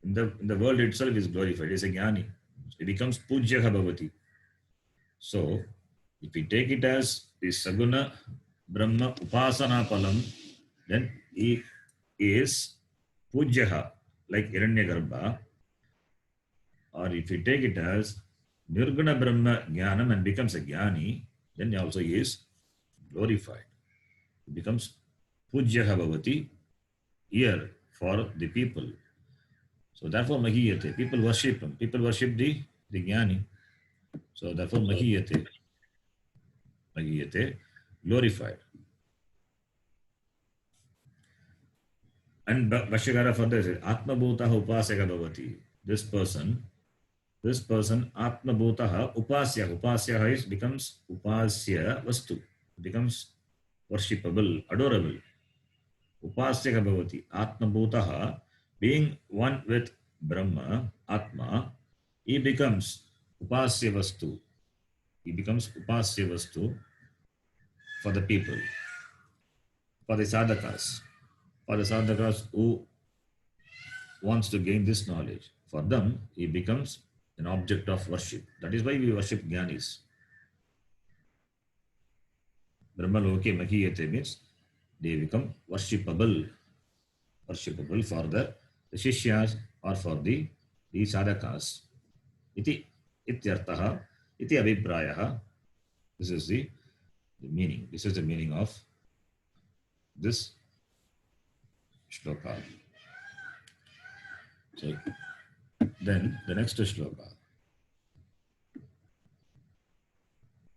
in the world itself is glorified. He is a jnani. He becomes Pujyaha Bhavati. So, if we take it as the Saguna Brahma Upasana Palam, then he is Pujyaha, like Hiranyagarbha. Or if we take it as Nirguna Brahma Jnanam and becomes a Jnani, then also he is glorified. He becomes Pujyaha Bhavati here for the people. So therefore Mahiyate, people worship him. People worship the Jnani. So therefore Mahiyate, glorified. And Bhashyakara further says, Atma Bhutaha Upasaka Bhavati. This person, Atma Bhutaha Upasya becomes Upasya Vastu, becomes worshipable, adorable. Upasya Bhavati. Atma Bhutaha, being one with Brahma, Atma, he becomes Upasya Vastu. He becomes Upasya Vastu for the people, for the sadhakas. For the sadhakas who wants to gain this knowledge, for them he becomes an object of worship. That is why we worship Jnanis. Brahmaloke Mahiyate means they become worshipable for the Shishyas or for the sadhakas. Iti ityartaha, iti abhiprayaha. This is the the meaning. This is the meaning of this shloka. So then the next shloka.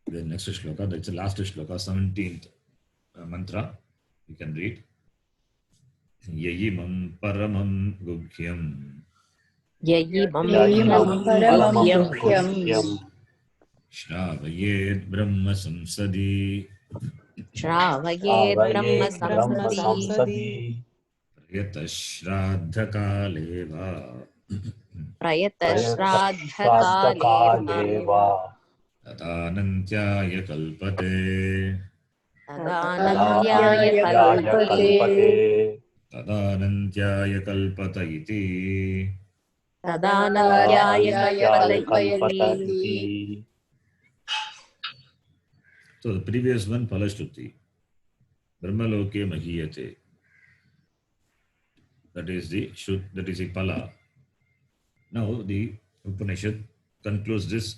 The next shloka, that's the last shloka, 17th mantra. You can read. Yayimam paramam gugyam ययिमं Yayimam परमं paramam गुह्यं guhyam श्रावयेद् ब्रह्म संसदि श्रावयेत् ब्रह्म Avayet Brahma संसदि Samsadi प्रयतः श्राद्धकाले वा प्रयतः Prayata श्राद्धकाले वा Shraddhakaleva तदानन्त्याय कल्पते तदानन्त्याय Tadanantyaya कल्पते Kalpate तदानन्त्याय कल्पत इति तदानन्त्याय Tadanantyaya कल्पयति Kalpata iti. So the previous one, Palashruti, Brahmaloke Mahiyate. That is the Pala. Now the Upanishad concludes this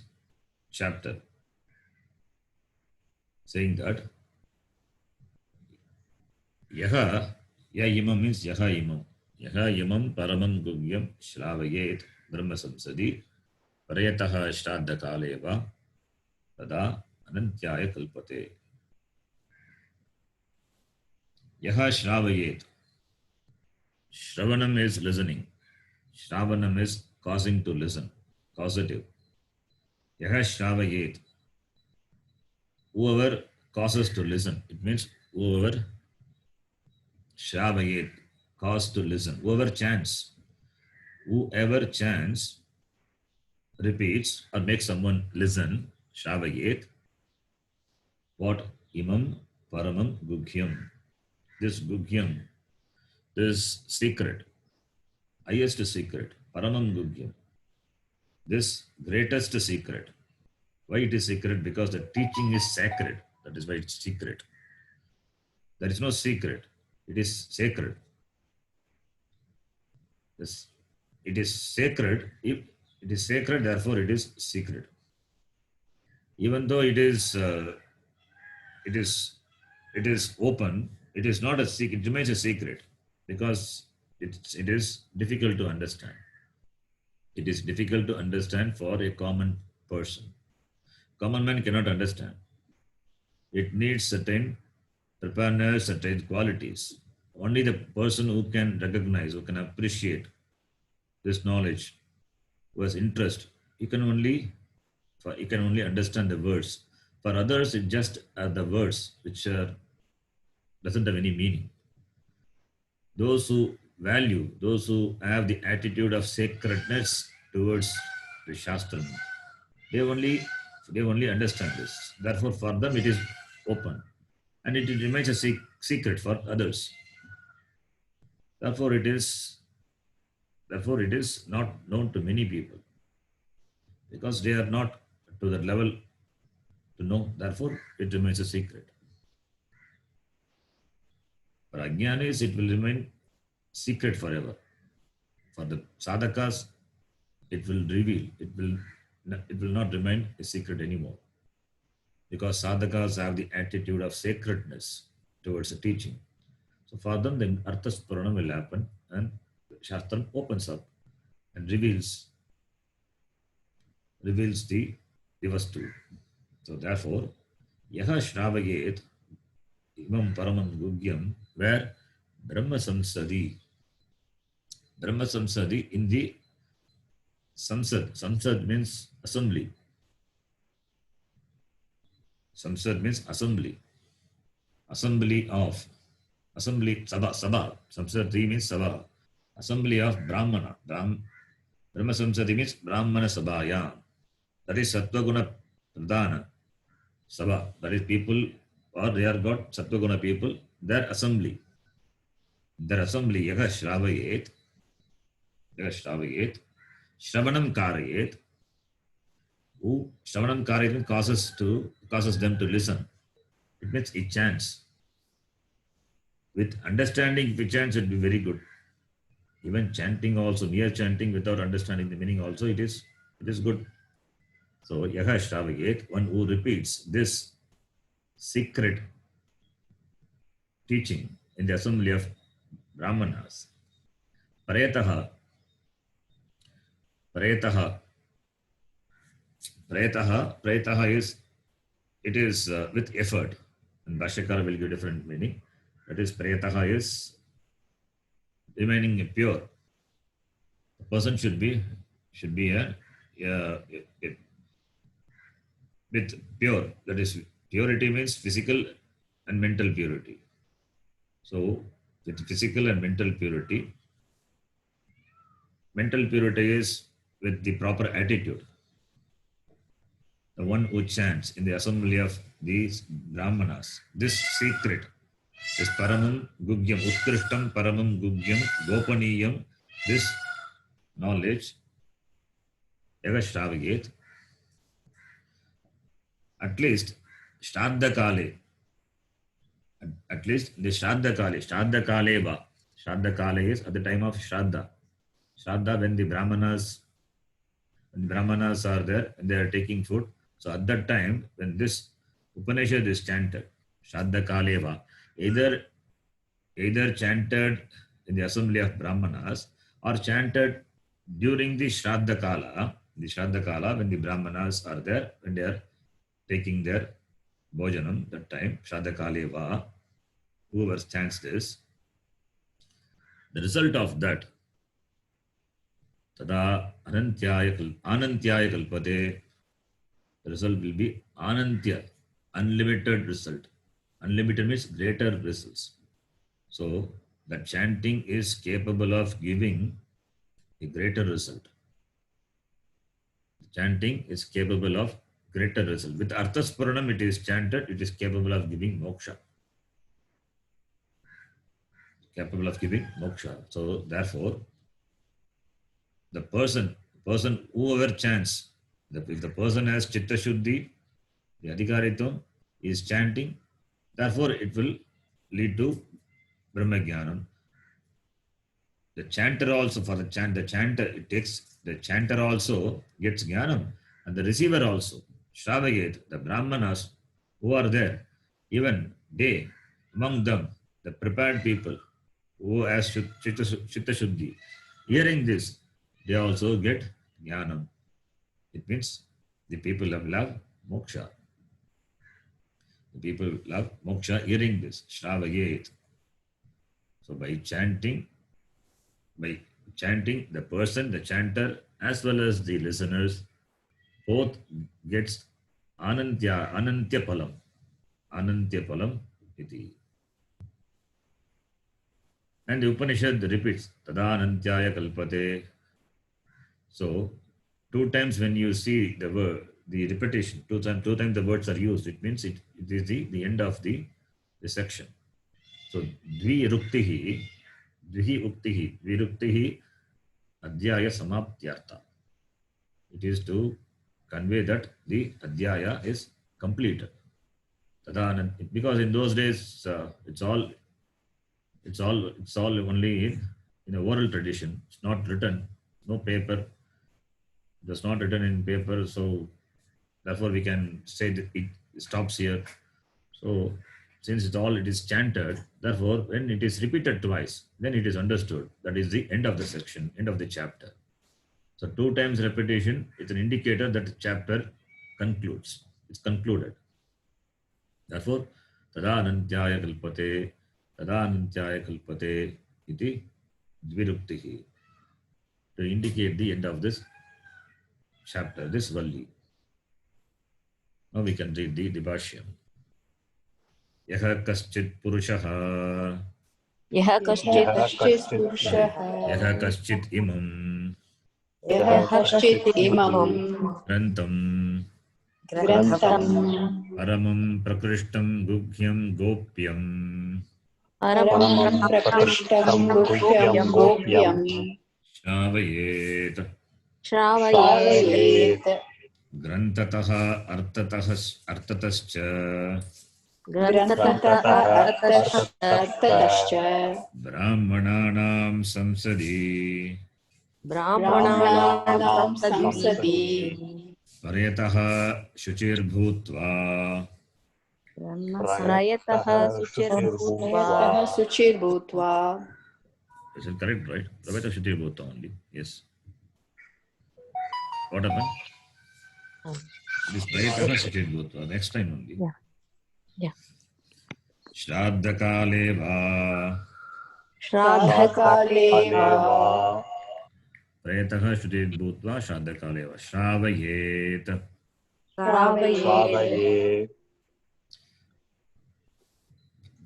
chapter saying that Yaha imam means Yaha imam paramam gugyam shravayet brahma samsadi prayataha shraddhakaleva tada anantyaya kalpate. Yaha shravayet. Shravanam is listening. Shravanam is causing to listen. Causative. Yaha shravayet. Whoever causes to listen. It means whoever shravayet, cause to listen. Whoever chants. Whoever chants, repeats or makes someone listen. Shravayet. What? Imam paramam gugyam. This gugyam, this secret, highest secret, paramam gugyam. This greatest secret. Why it is secret? Because the teaching is sacred. That is why it's secret. There is no secret. It is sacred. This, it is sacred. If it is sacred, therefore it is secret. Even though it is open, it is not a secret. It remains a secret because it is difficult to understand. It is difficult to understand for a common person. Common man cannot understand. It needs certain preparedness, certain qualities. Only the person who can recognize, who can appreciate this knowledge, who has interest, he can only understand the words. For others, it just are the words which doesn't have any meaning. Those who value, those who have the attitude of sacredness towards the Shastra, they only understand this. Therefore, for them it is open, and it remains a secret for others. Therefore, it is not known to many people because they are not to that level to know. Therefore, it remains a secret. For Ajnanis, it will remain secret forever. For the sadhakas, it will reveal. It will not remain a secret anymore. Because sadhakas have the attitude of sacredness towards the teaching. So for them, the Arthaspuranam will happen and Shastram opens up and reveals the Vastu. So therefore, Yaha Shravayet Imam Paramam Gugyam, where Brahma Samsadi in the Samsad means assembly. Samsad means assembly. Assembly, Sabha. Samsadi means Sabha. Assembly of Brahmana. Brahma Samsadi means Brahmana Sabhaya. That is Sattva-guna Pradhana Sabha. That is people, or they are got Sattva-guna people, their assembly. Yaha Shravayet. Shravanam Karayet. Who Shravanam Karayet causes them to listen. It means it chants. With understanding, if it chants, it will be very good. Even chanting also, mere chanting without understanding the meaning also, it is good. So, Yaha Shravayet, one who repeats this secret teaching in the assembly of Brahmanas. Prayataha is, it is with effort. And Bhashyakara will give different meaning. That is, prayataha is remaining pure. The person should be with pure. That is, purity means physical and mental purity. So, with physical and mental purity is with the proper attitude. The one who chants in the assembly of these Brahmanas, this secret, this Paramam Gugyam, Utkrishtam Paramam Gugyam, Gopaniyam, this knowledge, Yaga Shravagit, at least Shraddha Kale, at least the Shraddha Kaleva. Shraddha Kale is at the time of Shraddha. Shraddha, when the Brahmanas are there and they are taking food. So at that time, when this Upanishad is chanted, Shraddha Kaleva, either chanted in the assembly of Brahmanas or chanted during the Shraddha Kala, when the Brahmanas are there, when they are taking their bhojanam, that time, Shraddha Kaleva, whoever chants this, the result of that, Tada Anantyaya Kalpate, the result will be Anantya, unlimited result. Unlimited means greater results. So, that chanting is capable of giving a greater result. Chanting is capable of greater result. With Arthaspuranam, it is chanted, it is capable of giving moksha. Capable of giving moksha. So, therefore, the person whoever chants, if the person has Chitta Shuddhi, the Adhikaritam is chanting, therefore it will lead to Brahmajnanam. The chanter also, for the chanter also gets Jnanam, and the receiver also, Shravagit, the Brahmanas who are there, even they, among them, the prepared people who has Chitta Shuddhi, hearing this, they also get Jnanam. It means the people love moksha. The people love moksha hearing this, Shravagit. So by chanting, the person, the chanter, as well as the listeners, both gets Anantya Palam. Anantya Palam iti. And the Upanishad repeats, Tada Anantyaya Kalpate. So, 2 times when you see the word, the repetition, 2 times the words are used, it means it is the end of the section. So, Dviruktihi, Adhyaya Samaptyartha. It is to convey that the Adhyaya is completed. Because in those days, it's all only in a oral tradition. It's not written, no paper. It was not written in paper, so therefore we can say that it stops here. So since it is chanted, therefore when it is repeated twice, then it is understood. That is the end of the section, end of the chapter. So 2 times repetition is an indicator that the chapter concludes. It's concluded. Therefore, Tada Anantyaya Kalpate iti Dviruktihi, to indicate the end of this chapter, this Valli. Now we can read the Bhashyam. Yaha kaschit purushaha. Yaha kaschit Yaha kaschit imam. Grantam. Paramam prakrishtam guhyam gopyam. Shravayet. Grantataha artatascha. Brahmananam samsadi. Paryataha shuchir bhutva. प्रयतः शुचिर्भूत्वा प्रयतः शुचिर्भूत्वा. Is it correct, right? Prabhata Shutir Bhutta only. Yes. What happened? This Prayataha Shutir Bhutta. Next time only. Yeah. Shraddha Kale Va. श्राद्धकाले वा Prayataha Shutir Bhutva Shraddha Kale Va. Shravayet. श्रावयेत्. श्रावये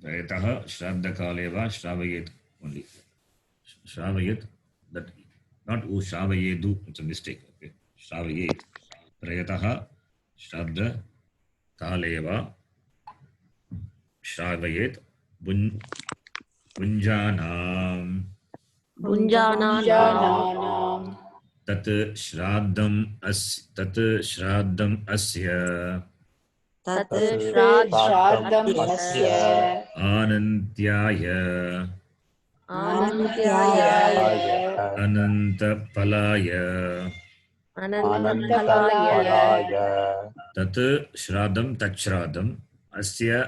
Prayataha Shraddha Kale Va Shravayet only. Shravayet. That not U Shavayedu. It's a mistake. Okay. Shravayet. Prayataha Shraddha Kale Va Shravayet. Bunjanam. जानानाम् Tat Shraddham Asya तत् श्राद्धम् श्राद्धम् अस्य Anantyaya आनन्त्याय Anantapalaya अनन्तफलाय Tat Shraddham Asya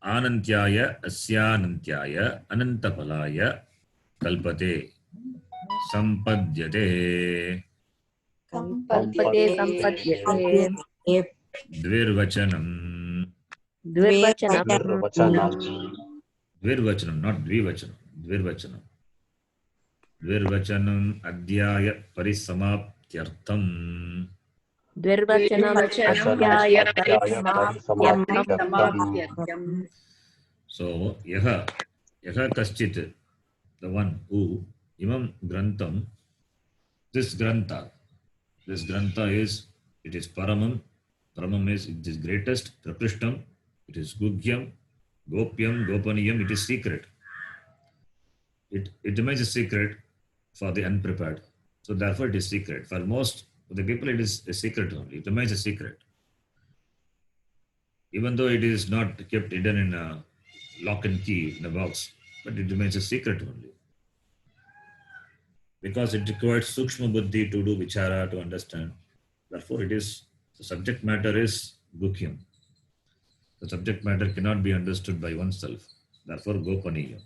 Anantyaya Asyanantyaya Anantapalaya Kalpate Sampadyate कल्पते सम्पद्यते Dvirvachanam द्विर्वचनं निर्वचनम् not Dvivachanam. Dvirvachanam Adhyaya Parisamaptyartham द्विर्वचनं अध्याय परिसमाप्त्यर्थम्. So Yaha Kaschit, the one who Imam Grantham, this Grantha is, it is Paramam is, it is greatest, Prakrishtam, it is Gugyam, Gopyam, Gopaniyam, it is secret. It remains a secret for the unprepared. So therefore it is secret. For most of the people it is a secret only. It remains a secret. Even though it is not kept hidden in a lock and key in a box, but it remains a secret only. Because it requires Sukshma Buddhi to do Vichara, to understand. Therefore it is, the subject matter is Gukyam. The subject matter cannot be understood by oneself. Therefore Gopaniyam.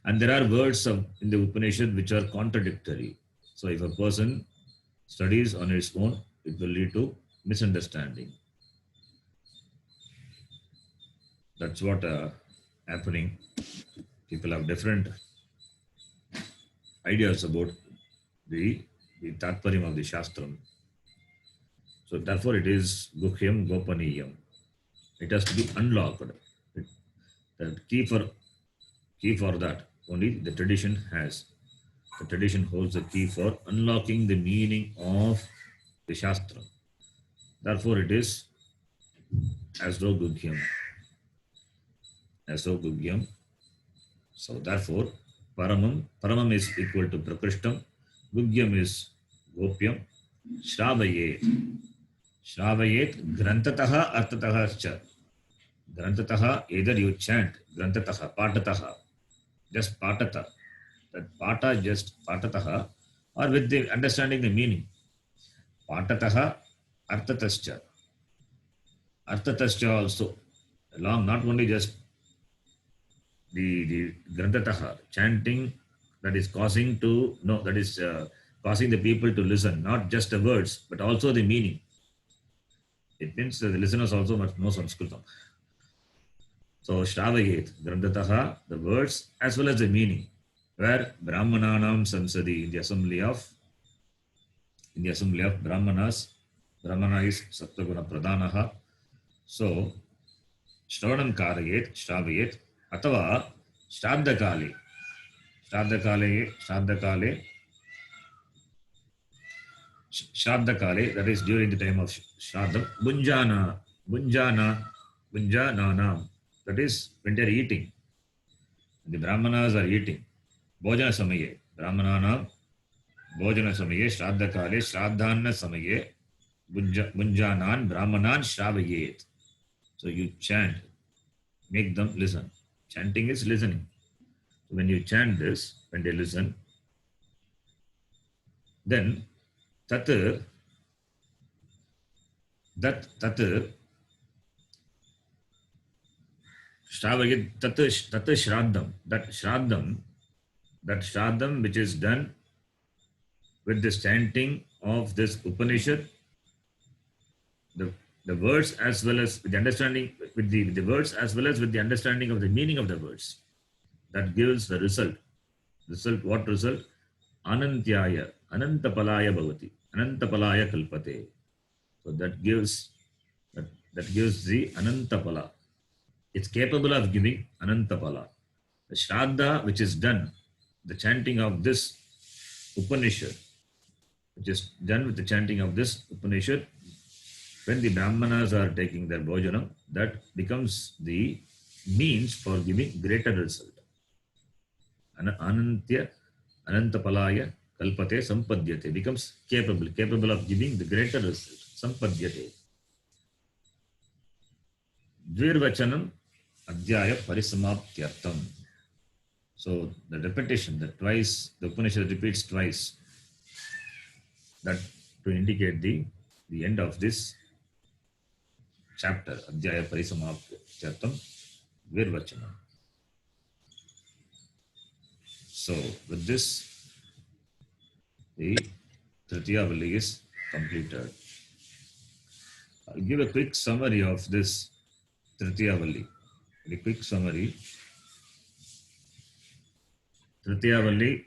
And there are words in the Upanishad which are contradictory. So if a person studies on its own, it will lead to misunderstanding. That's what happening. People have different ideas about the Tatparyam of the Shastram. So therefore it is Guhyam Gopaniyam. It has to be unlocked. The key for that only the tradition has. The tradition holds the key for unlocking the meaning of the Shastra. Therefore it is as though Guhyam. So therefore Paramam is equal to Prakrishtam, Gugyam is Gopyam, Shravayet Grantataha Artataha Cha. Grantataha, either you chant, Grantataha, Patataha, just Patata. That Pata, just Patataha, or with the understanding the meaning. Patataha, Artatascha. Artatascha also, along, not only just the Grantataha, chanting that is causing the people to listen, not just the words, but also the meaning. It means that the listeners also must know Sanskritam. So Shravayet, Grantataha, the words as well as the meaning, where Brahmananam Sansadi, in the assembly of Brahmanas, Brahmana is Sattva Pradanaha. So Shravanam Karayet, Shravayet, Atava Shraddha Kale, that is during the time of Shraddha, Bunjananam, that is when they are eating. The Brahmanas are eating. Bhojana Samaye, Brahmananam, Bhojana Samaye, Shraddha Kale, Shraddhana Samaye, Bunjanan, Brahmanan, Shravayet. So you chant, make them listen. Chanting is listening. So when you chant this, when they listen, then Tat Shravayat tat shraddam. That shraddam which is done with the chanting of this Upanishad, the, the words as well as with the understanding with the words as well as with the understanding of the meaning of the words. That gives the result. What result? Anantyaya, Anantapalaya bhavati, Anantapalaya kalpate. So that gives the Anantapala. It's capable of giving Anantapala. The Shraddha which is done, the chanting of this Upanishad, which is done with the chanting of this Upanishad, when the Brahmanas are taking their bhojanam, that becomes the means for giving greater result. Anantya, Anantapalaya, Kalpate, Sampadyate becomes capable of giving the greater result. Sampadyate. Dvirvachanam, Adhyaya Parisamaptyartam. So the repetition, that twice, the Upanishad repeats twice, that to indicate the end of this chapter, Adhyaya Parisamaptyartam, Dvirvachanam. So with this, the Tritiya Valli is completed. I'll give a quick summary of this Tritiya Valli. A quick summary. Tritiya Valli,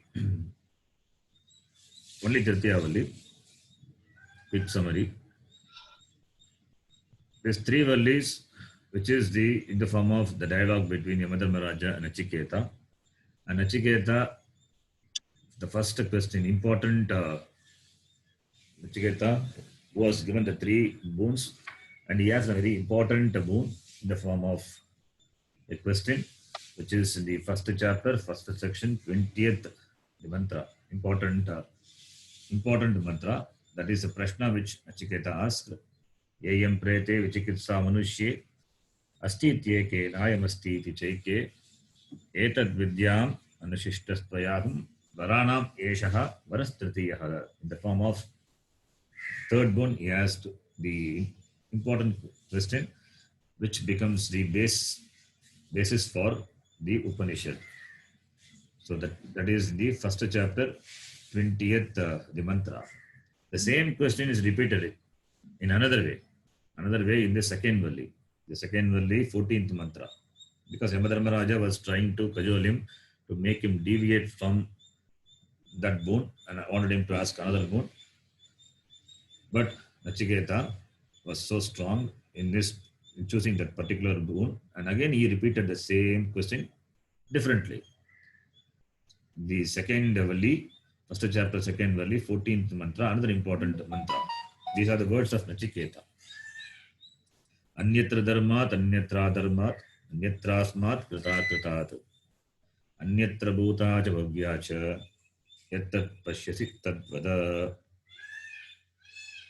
only Tritiya Valli. Quick summary. There's three Vallis, which is in the form of the dialogue between Yamadharmaraja and Nachiketa. And Nachiketa, the first question, important, Nachiketa was given the three boons, and he has a very important boon in the form of a question, which is in the first chapter, first section, 20th mantra. Important mantra. That is a prashna which Nachiketa asked. Yayam prete vichikitsa manushye astityeke nayamastiti chaike etad vidyam anashishtastvayahum varanam eshaha varastritiyaha. In the form of third boon, he asked the important question, which becomes the basis for the Upanishad. So that is the first chapter, 20th the mantra. The same question is repeated in another way in the second Valli. The second Valli, 14th mantra. Because Yamadharmaraja was trying to cajole him to make him deviate from that boon, and I wanted him to ask another boon. But Nachiketa was so strong in choosing that particular boon, and again he repeated the same question differently. The second Valli, first chapter, second Valli, 14th mantra, another important mantra. These are the words of Nachiketa. Anyatra dharmat, anyatra dharmat, anyatrasmat kritat kritat, anyatra bhuta cha bhavya cha, yattat pashyasi tad vada.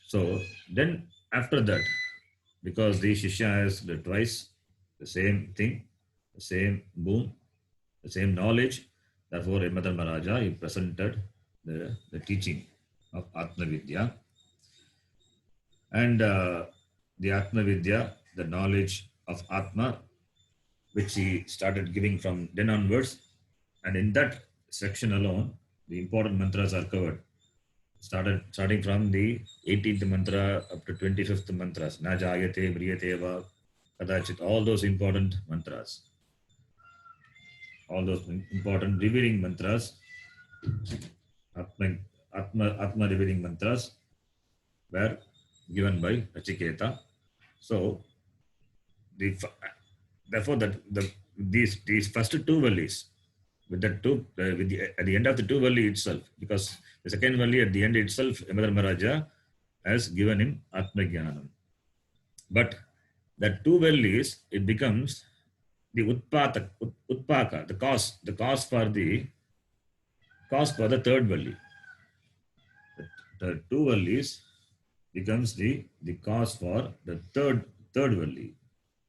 So then after that, because the Shishya has twice the same thing, the same boon, the same knowledge, therefore Yamadharmaraja, he presented the teaching of Atma Vidya. And the Atma Vidya, the knowledge of Atma, which he started giving from then onwards. And in that section alone, the important mantras are covered. Starting from the 18th mantra up to 25th mantras. Na jayate, vriyate va, kadachit, all those important mantras. All those important revealing mantras, Atma revealing mantras were given by Nachiketa. So, therefore, these first two vallis, at the end of the two valli itself, because the second valli at the end itself, Yamadharmaraja has given him Atma Jnanam. But that two vallis, it becomes the Utpaka, the cause for the third valli. The two vallis becomes the cause for the third valli.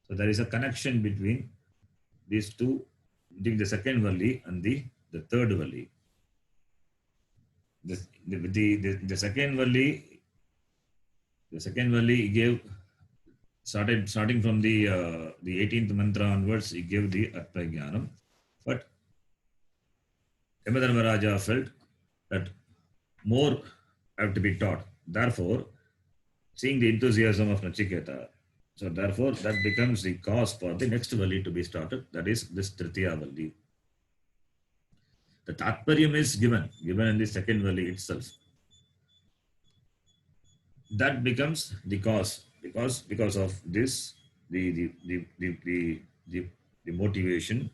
So there is a connection between these two, between the second valli and the third valli. The second valli gave starting from the 18th mantra onwards, he gave the Atma Jnanam. But Yamadharmaraja felt that more have to be taught. Therefore, seeing the enthusiasm of Nachiketa, so therefore that becomes the cause for the next Valli to be started. That is this Tritiya Valli. The Tatparyam is given in the second Valli itself. That becomes the cause because of this the motivation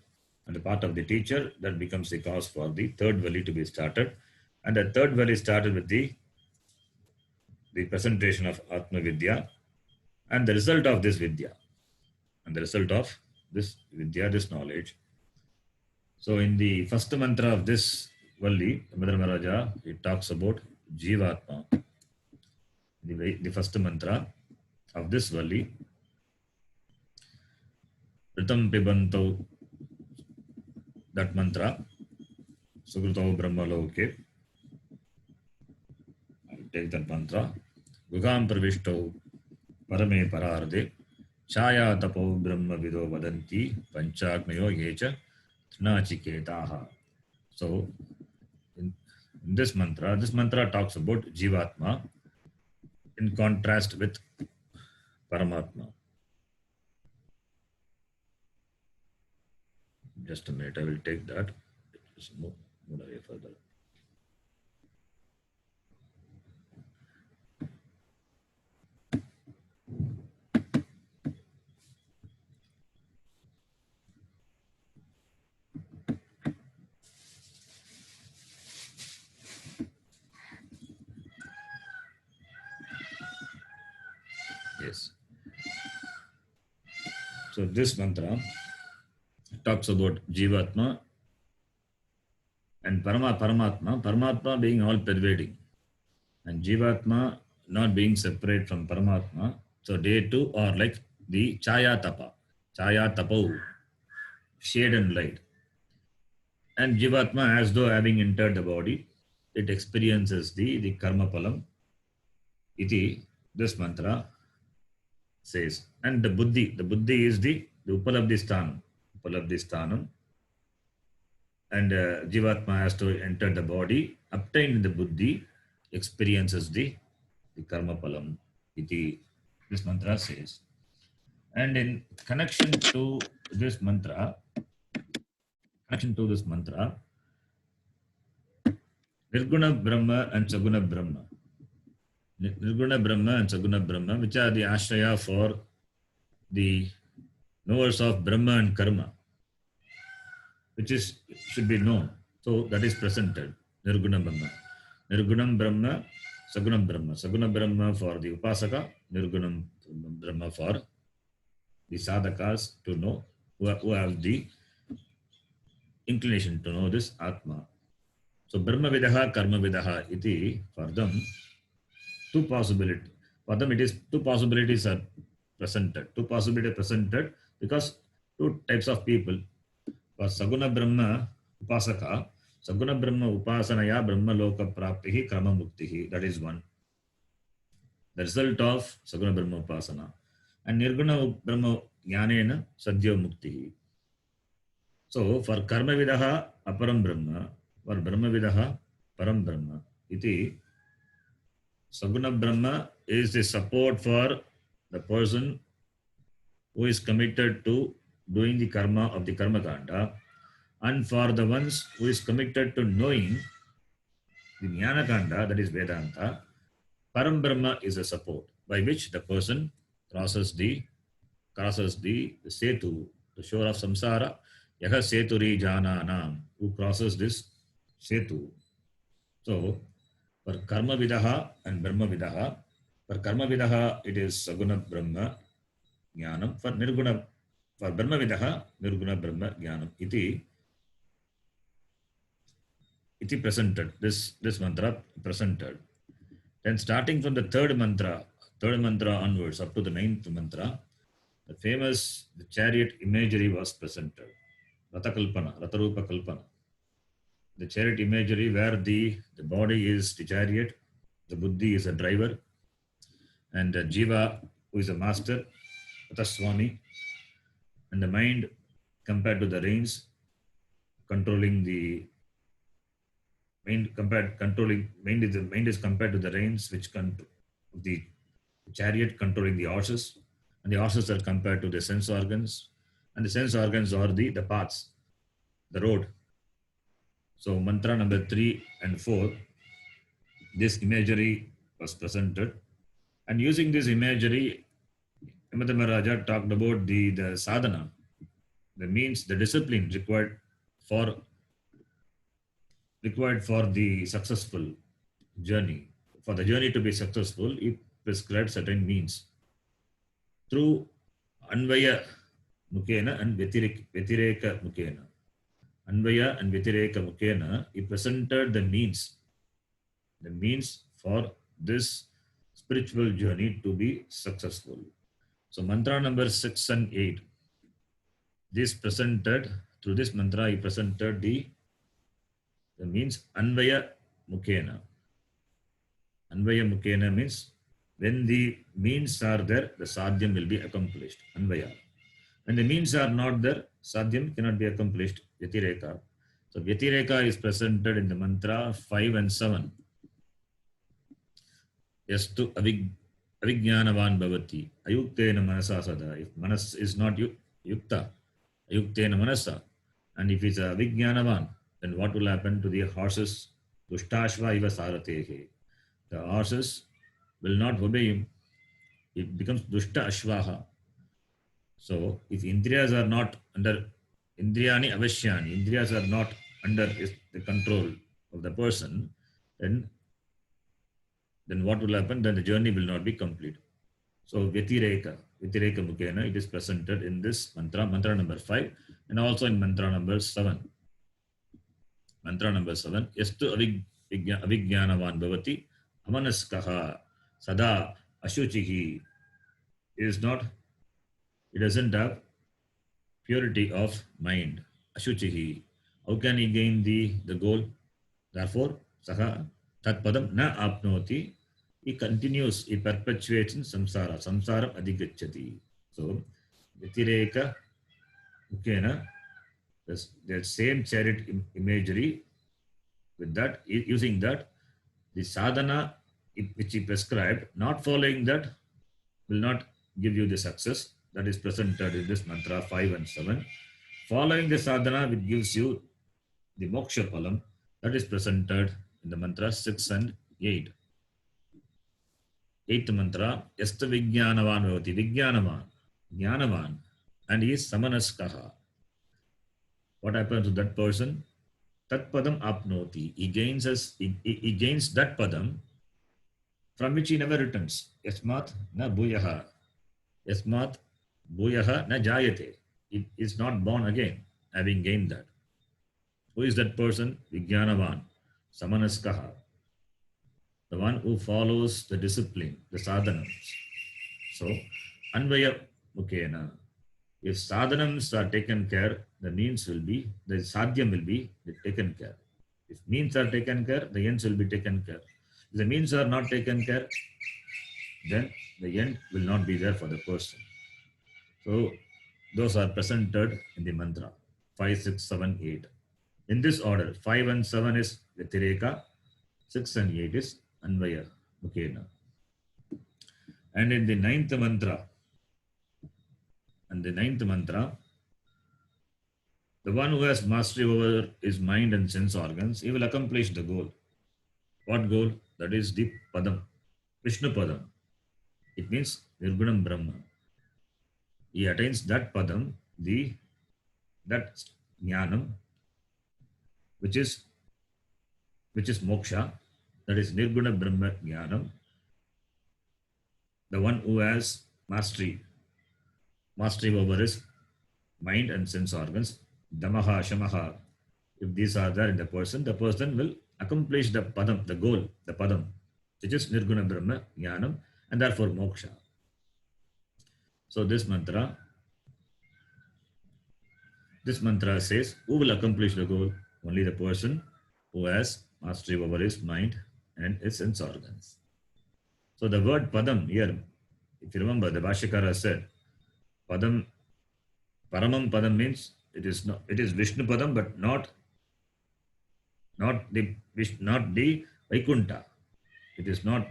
and the part of the teacher, that becomes the cause for the third Valli to be started. And the third Valli started with the presentation of Atma Vidya and the result of this Vidya. And the result of this Vidya, this knowledge. So in the first mantra of this Valli, Yamadharmaraja, it talks about Jivatma. The first mantra of this Valli, Ritam Pibanto, that mantra, Sukruto Brahmaloke. I'll take that mantra. Gugam Pravishto Parame Pararde Chaya Tapo Brahma Vido Vadanti Panchagmayo Yecha Nachiketaha. So in this mantra talks about Jivatma in contrast with Paramatma. Just a minute, I will take that. Just move away further. Yes. So this mantra talks about Jivatma and Paramatma being all pervading, and Jivatma not being separate from Paramatma. So they two are like the Chaya Tapo, shade and light. And Jivatma, as though having entered the body, it experiences the Karma Palam. Iti, this mantra says. And the Buddhi is the Upalabdhi Sthanam. And Jivatma has to enter the body, obtain the Buddhi, experiences the Karma Palam. Iti, this mantra says. And in connection to this mantra, Nirguna Brahma and Saguna Brahma. Nirguna Brahma and Saguna Brahma, which are the ashraya for the knowers of Brahma and Karma, which should be known. So that is presented. Nirguna Brahma. Nirgunam Brahma, Sagunam Brahma. Saguna Brahma for the Upasaka, Nirgunam Brahma for the sadhakas to know, who have the inclination to know this Atma. So Brahma Vidaha, Karma Vidaha iti, for them, two possibilities. For them it is two possibilities are presented. Two possibilities presented because two types of people. For Saguna Brahma Upasaka, Saguna Brahma Upasanaya Brahma Loka Praptihi Krama Muktihi. That is one. The result of Saguna Brahma Upasana. And Nirguna Brahma Jnanena Sadhya Muktihi. So for Karma Vidaha Aparam Brahma, for Brahma Vidaha Param Brahma, iti Saguna Brahma is the support for the person who is committed to doing the karma of the Karma Kanda, and for the ones who is committed to knowing the Jnana Kanda, that is Vedanta, Param Brahma is a support by which the person crosses the setu, the shore of samsara. Yaha seturi jananam, who crosses this setu. So for Karma Vidaha and Brahma Vidaha, for Karma Vidaha it is Saguna Brahma Jnanam. For Brahma Vidaha, Nirguna Brahma Jnanam. Iti presented. This mantra presented. Then starting from the third mantra onwards up to the 9th mantra, the famous chariot imagery was presented. Ratarupa Kalpana. The chariot imagery where the body is the chariot, the Buddhi is a driver, and Jiva, who is a master, Ataswami, and the mind compared to the reins, controlling the mind is compared to the reins which the chariot controlling the horses, and the horses are compared to the sense organs, and the sense organs are the paths, the road. So mantra number 3 and 4, this imagery was presented, and using this imagery, Yamata Maharaja talked about the sadhana, the means, the discipline required for the successful journey. For the journey to be successful, he prescribed certain means through Anvaya Mukena and Vyatireka Mukena. Anvaya and Vyatireka Mukena, he presented the means for this spiritual journey to be successful. So mantra number 6 and 8, through this mantra, he presented the means Anvaya Mukena. Anvaya Mukena means when the means are there, the sadhyam will be accomplished. Anvaya. When the means are not there, sadhyam cannot be accomplished. Vyatireka. So Vyatireka is presented in the mantra 5 and 7. Yastu avijnanavan bhavati ayuktena manasa sada. If manas is not yukta, ayuktena manasa, and if it's a avijnanavan, then what will happen to the horses? Dushtashva iva saratehe. The horses will not obey him. It becomes dushta ashvaha. So if indriyas are not under indriyani avashyani, indriyas are not under the control of the person, then what will happen? Then the journey will not be complete. So Vyatireka Mukena, it is presented in this mantra number 5, and also in mantra number 7. Mantra number 7, Yastu avijnanavan bhavati amanaskaha sada ashuchihi. It doesn't have purity of mind. Ashuchihi. How can he gain the goal? Therefore, saha tat padam na apnoti. He continues, he perpetuates in samsara. Samsaram adhigacchati. So, Vyatireka Mukena, the same chariot imagery, with that, using that, the sadhana which he prescribed, not following that will not give you the success. That is presented in this mantra 5 and 7. Following the sadhana which gives you the moksha phalam, that is presented in the mantra 6 and 8. 8th mantra, Yasta vijnanavan bhavati, vijnanavan, jnanavan, and he is samanaskaha. What happens to that person? Tat padam apnoti. He gains that padam from which he never returns. Yasmat na bhuyaha. Yasmat bhuyaha na jayate. It is not born again, having gained that. Who is that person? Vijnanavan, samanaskaha. The one who follows the discipline, the sadhanams. So, Anvaya Mukena. If sadhanams are taken care, the sadhyam will be taken care. If means are taken care, the ends will be taken care. If the means are not taken care, then the end will not be there for the person. So, those are presented in the mantra 5, 6, 7, 8. In this order, 5 and 7 is Vyatireka, 6 and 8 is Anvaya Mukena. And in the ninth mantra, the one who has mastery over his mind and sense organs, he will accomplish the goal. What goal? That is the Padam, Vishnu Padam. It means Nirgunam Brahma. He attains that Padam, that Jnanam, which is moksha, that is Nirguna Brahma Jnanam. The one who has mastery over his mind and sense organs, Damaha, Shamaha, if these are there in the person will accomplish the Padam, the goal, the Padam, which is Nirguna Brahma Jnanam, and therefore moksha. So this mantra says, who will accomplish the goal? Only the person who has mastery over his mind and his sense organs. So the word Padam here, if you remember, the Bhashyakara said, Padam, Paramam Padam means it is not, it is Vishnu Padam, but not not the Vaikunta. It is not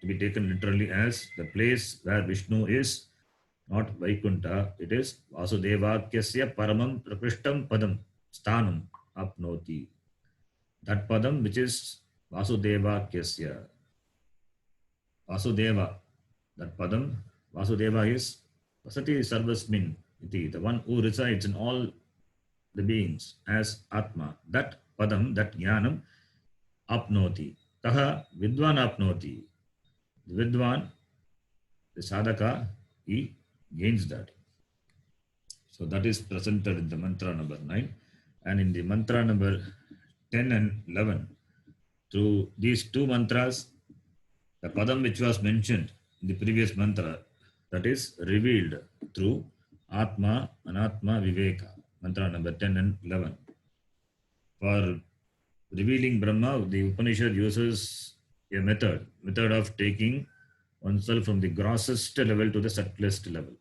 to be taken literally as the place where Vishnu is, not Vaikunta. It is Vasudevakyasya Paramam Prakrishtam Padam Sthanam Apnoti. That Padam which is Vasudevakyasya. Vasudeva. That Padam, Vasudeva is Vasati Sarvasmin iti, the one who resides in all the beings as Atma. That Padam, that Jnanam, apnoti. Kaha Vidwan apnoti. The Vidwan, the sadhaka, he gains that. So that is presented in the mantra number 9. And in the mantra number 10 and 11, through these two mantras, the Padam which was mentioned in the previous mantra, that is revealed through Atma, Anatma, Viveka. Mantra number 10 and 11. For revealing Brahma, the Upanishad uses a method of taking oneself from the grossest level to the subtlest level.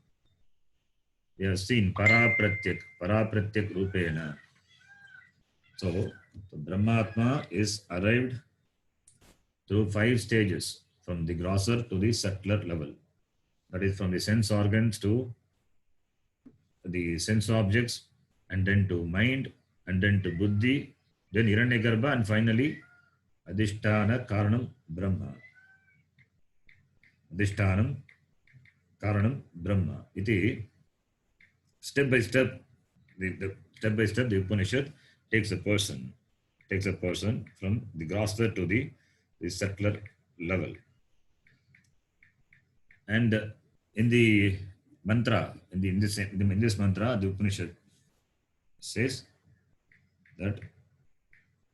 We have seen Parapratyak Rupena. So, the Brahmatma is arrived through 5 stages, from the grosser to the subtler level. That is from the sense organs to the sense objects, and then to mind, and then to buddhi, then Hiranyagarbha, and finally Adhisthana Karanam Brahma. Adhisthana Karanam Brahma. Iti, step by step, the Upanishad takes a person from the grosser to the subtler level. And in the mantra, in this mantra, the Upanishad says that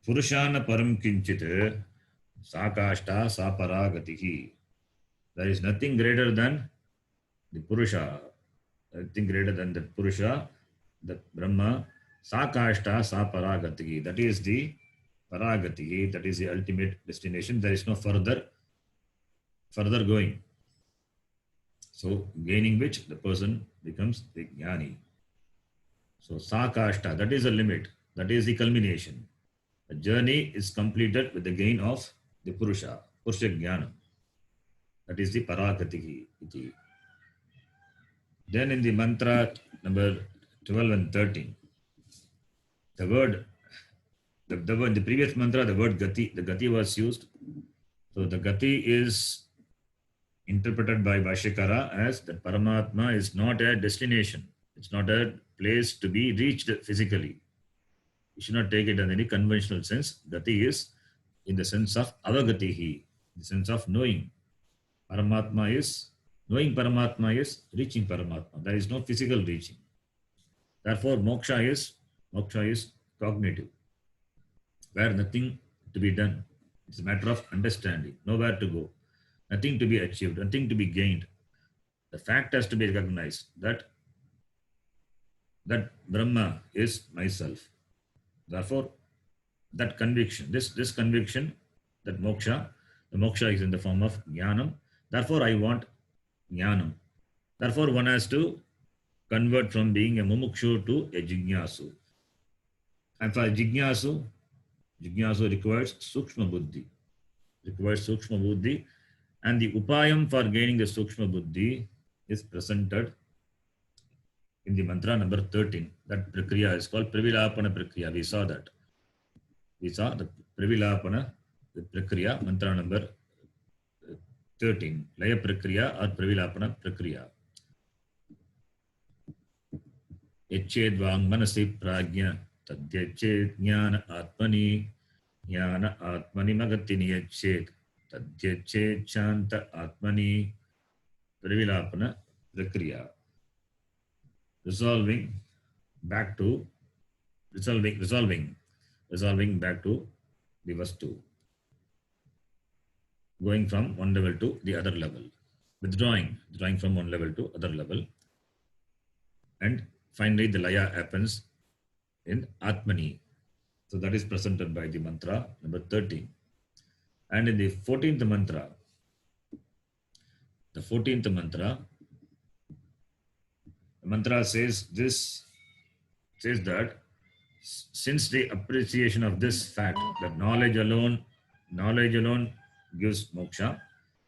Purushana Param Kinchit Sakashta Saparagatihi. There is nothing greater than the Purusha, nothing greater than the Purusha, the Brahma, Sakashta Saparagatihi. That is the Paragatihi, that is the ultimate destination. There is no further going. So, gaining which the person becomes the Jnani. So, Sakashta, that is the limit, that is the culmination. The journey is completed with the gain of the Purusha Jnanam. That is the Paragatihi. Then in the mantra number 12 and 13, the word, in the previous mantra, the word Gati, the Gati was used. So, the Gati is interpreted by Vashyakara as that Paramatma is not a destination. It's not a place to be reached physically. You should not take it in any conventional sense. Gati is in the sense of avagatihi, the sense of knowing. Paramatma is, knowing Paramatma is reaching Paramatma. There is no physical reaching. Therefore, moksha is cognitive, where nothing to be done. It's a matter of understanding, nowhere to go. Nothing to be achieved, nothing to be gained. The fact has to be recognized that Brahma is myself. Therefore, that conviction, this conviction that the moksha is in the form of jnanam. Therefore, I want jnanam. Therefore, one has to convert from being a mumukshu to a jignasu. And for jignasu requires sukshma buddhi. And the upayam for gaining the sukshma buddhi is presented in the mantra number 13. That prakriya is called Pravilapana Prakriya. We saw that. We saw the Pravilapana Prakriya, mantra number 13. Laya Prakriya or Pravilapana Prakriya. Yached Vang Manasi Prajna Tadyached Jnana Atmani Magatini Yached Tadyached Chanta Atmani Pravilapana Prakriya. Resolving back to the vastu, going from one level to the other level, withdrawing from one level to other level, and finally the laya happens in Atmani. So that is presented by the mantra number 13. And in the 14th mantra, The mantra says that since the appreciation of this fact that knowledge alone gives moksha,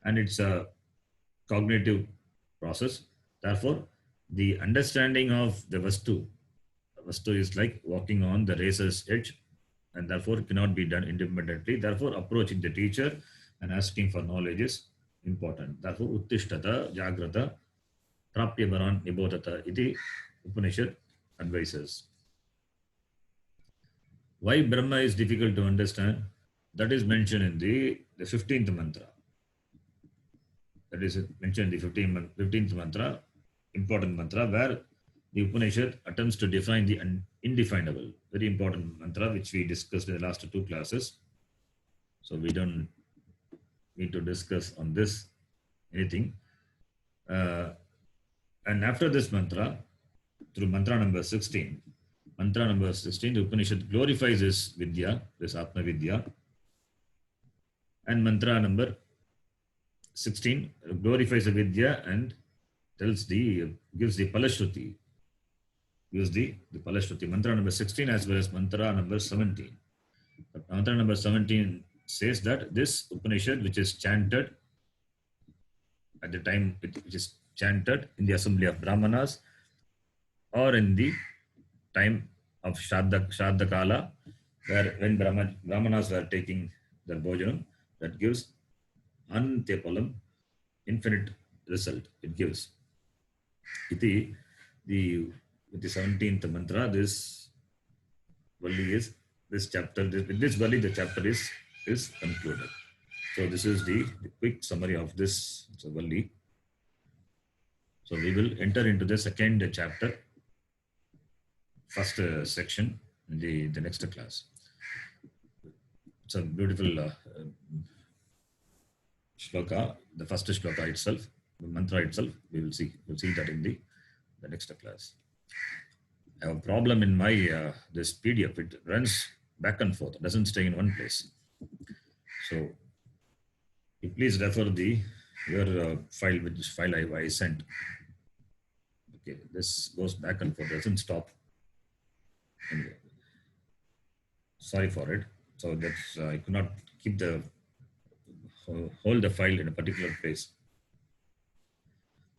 and it's a cognitive process, therefore the understanding of the vastu is like walking on the razor's edge, and therefore it cannot be done independently. Therefore approaching the teacher and asking for knowledge is important. Therefore uttishtata jagrata prapya baran nibodhata iti Upanishad advises. Why Brahma is difficult to understand? That is mentioned in the 15th mantra. That is mentioned in the 15th mantra, important mantra, where the Upanishad attempts to define the indefinable. Very important mantra, which we discussed in the last 2 classes. So we don't need to discuss on this anything. And after this mantra, through mantra number 16, the Upanishad glorifies this Vidya, this Atma Vidya. And mantra number 16 glorifies the Vidya and gives the Palashruti. Gives the Palashruti. Mantra number 16 as well as mantra number 17. Mantra number 17 says that this Upanishad, which is chanted at the time, which is chanted in the assembly of Brahmanas, or in the time of Shraddha Kala, when Brahmanas were taking their bhojanam, that gives Antyapalam, infinite result. It gives. With the 17th mantra, this Valli is this chapter. With this Valli, the chapter is concluded. So this is the quick summary of this Valli. So we will enter into the second chapter, first section in the next class. It's a beautiful shloka, the first shloka itself, the mantra itself. We'll see that in the next class. I have a problem in my this PDF. It runs back and forth. It doesn't stay in one place. So you please refer your file, which file I sent. Okay, this goes back and forth. Doesn't stop. Anyway, sorry for it. So that's I could not keep hold the file in a particular place.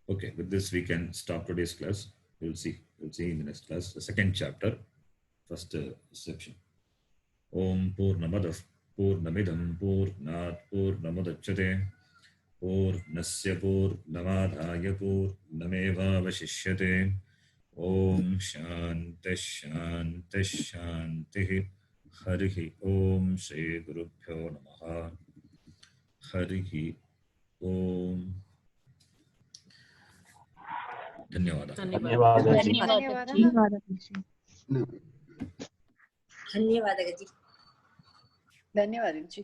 Okay, with this we can stop today's class. We'll see in the next class the second chapter, first section. Om Purnamadav Purnamidam Purnat Purnamudachyate Purnasya Purnamadhaya Purnamevavashishyate. Om Shanti Shanti Shanti. Harihi Om Shri Gurubhyo Namaha. Harihi Om. धन्यवाद. धन्यवाद जी.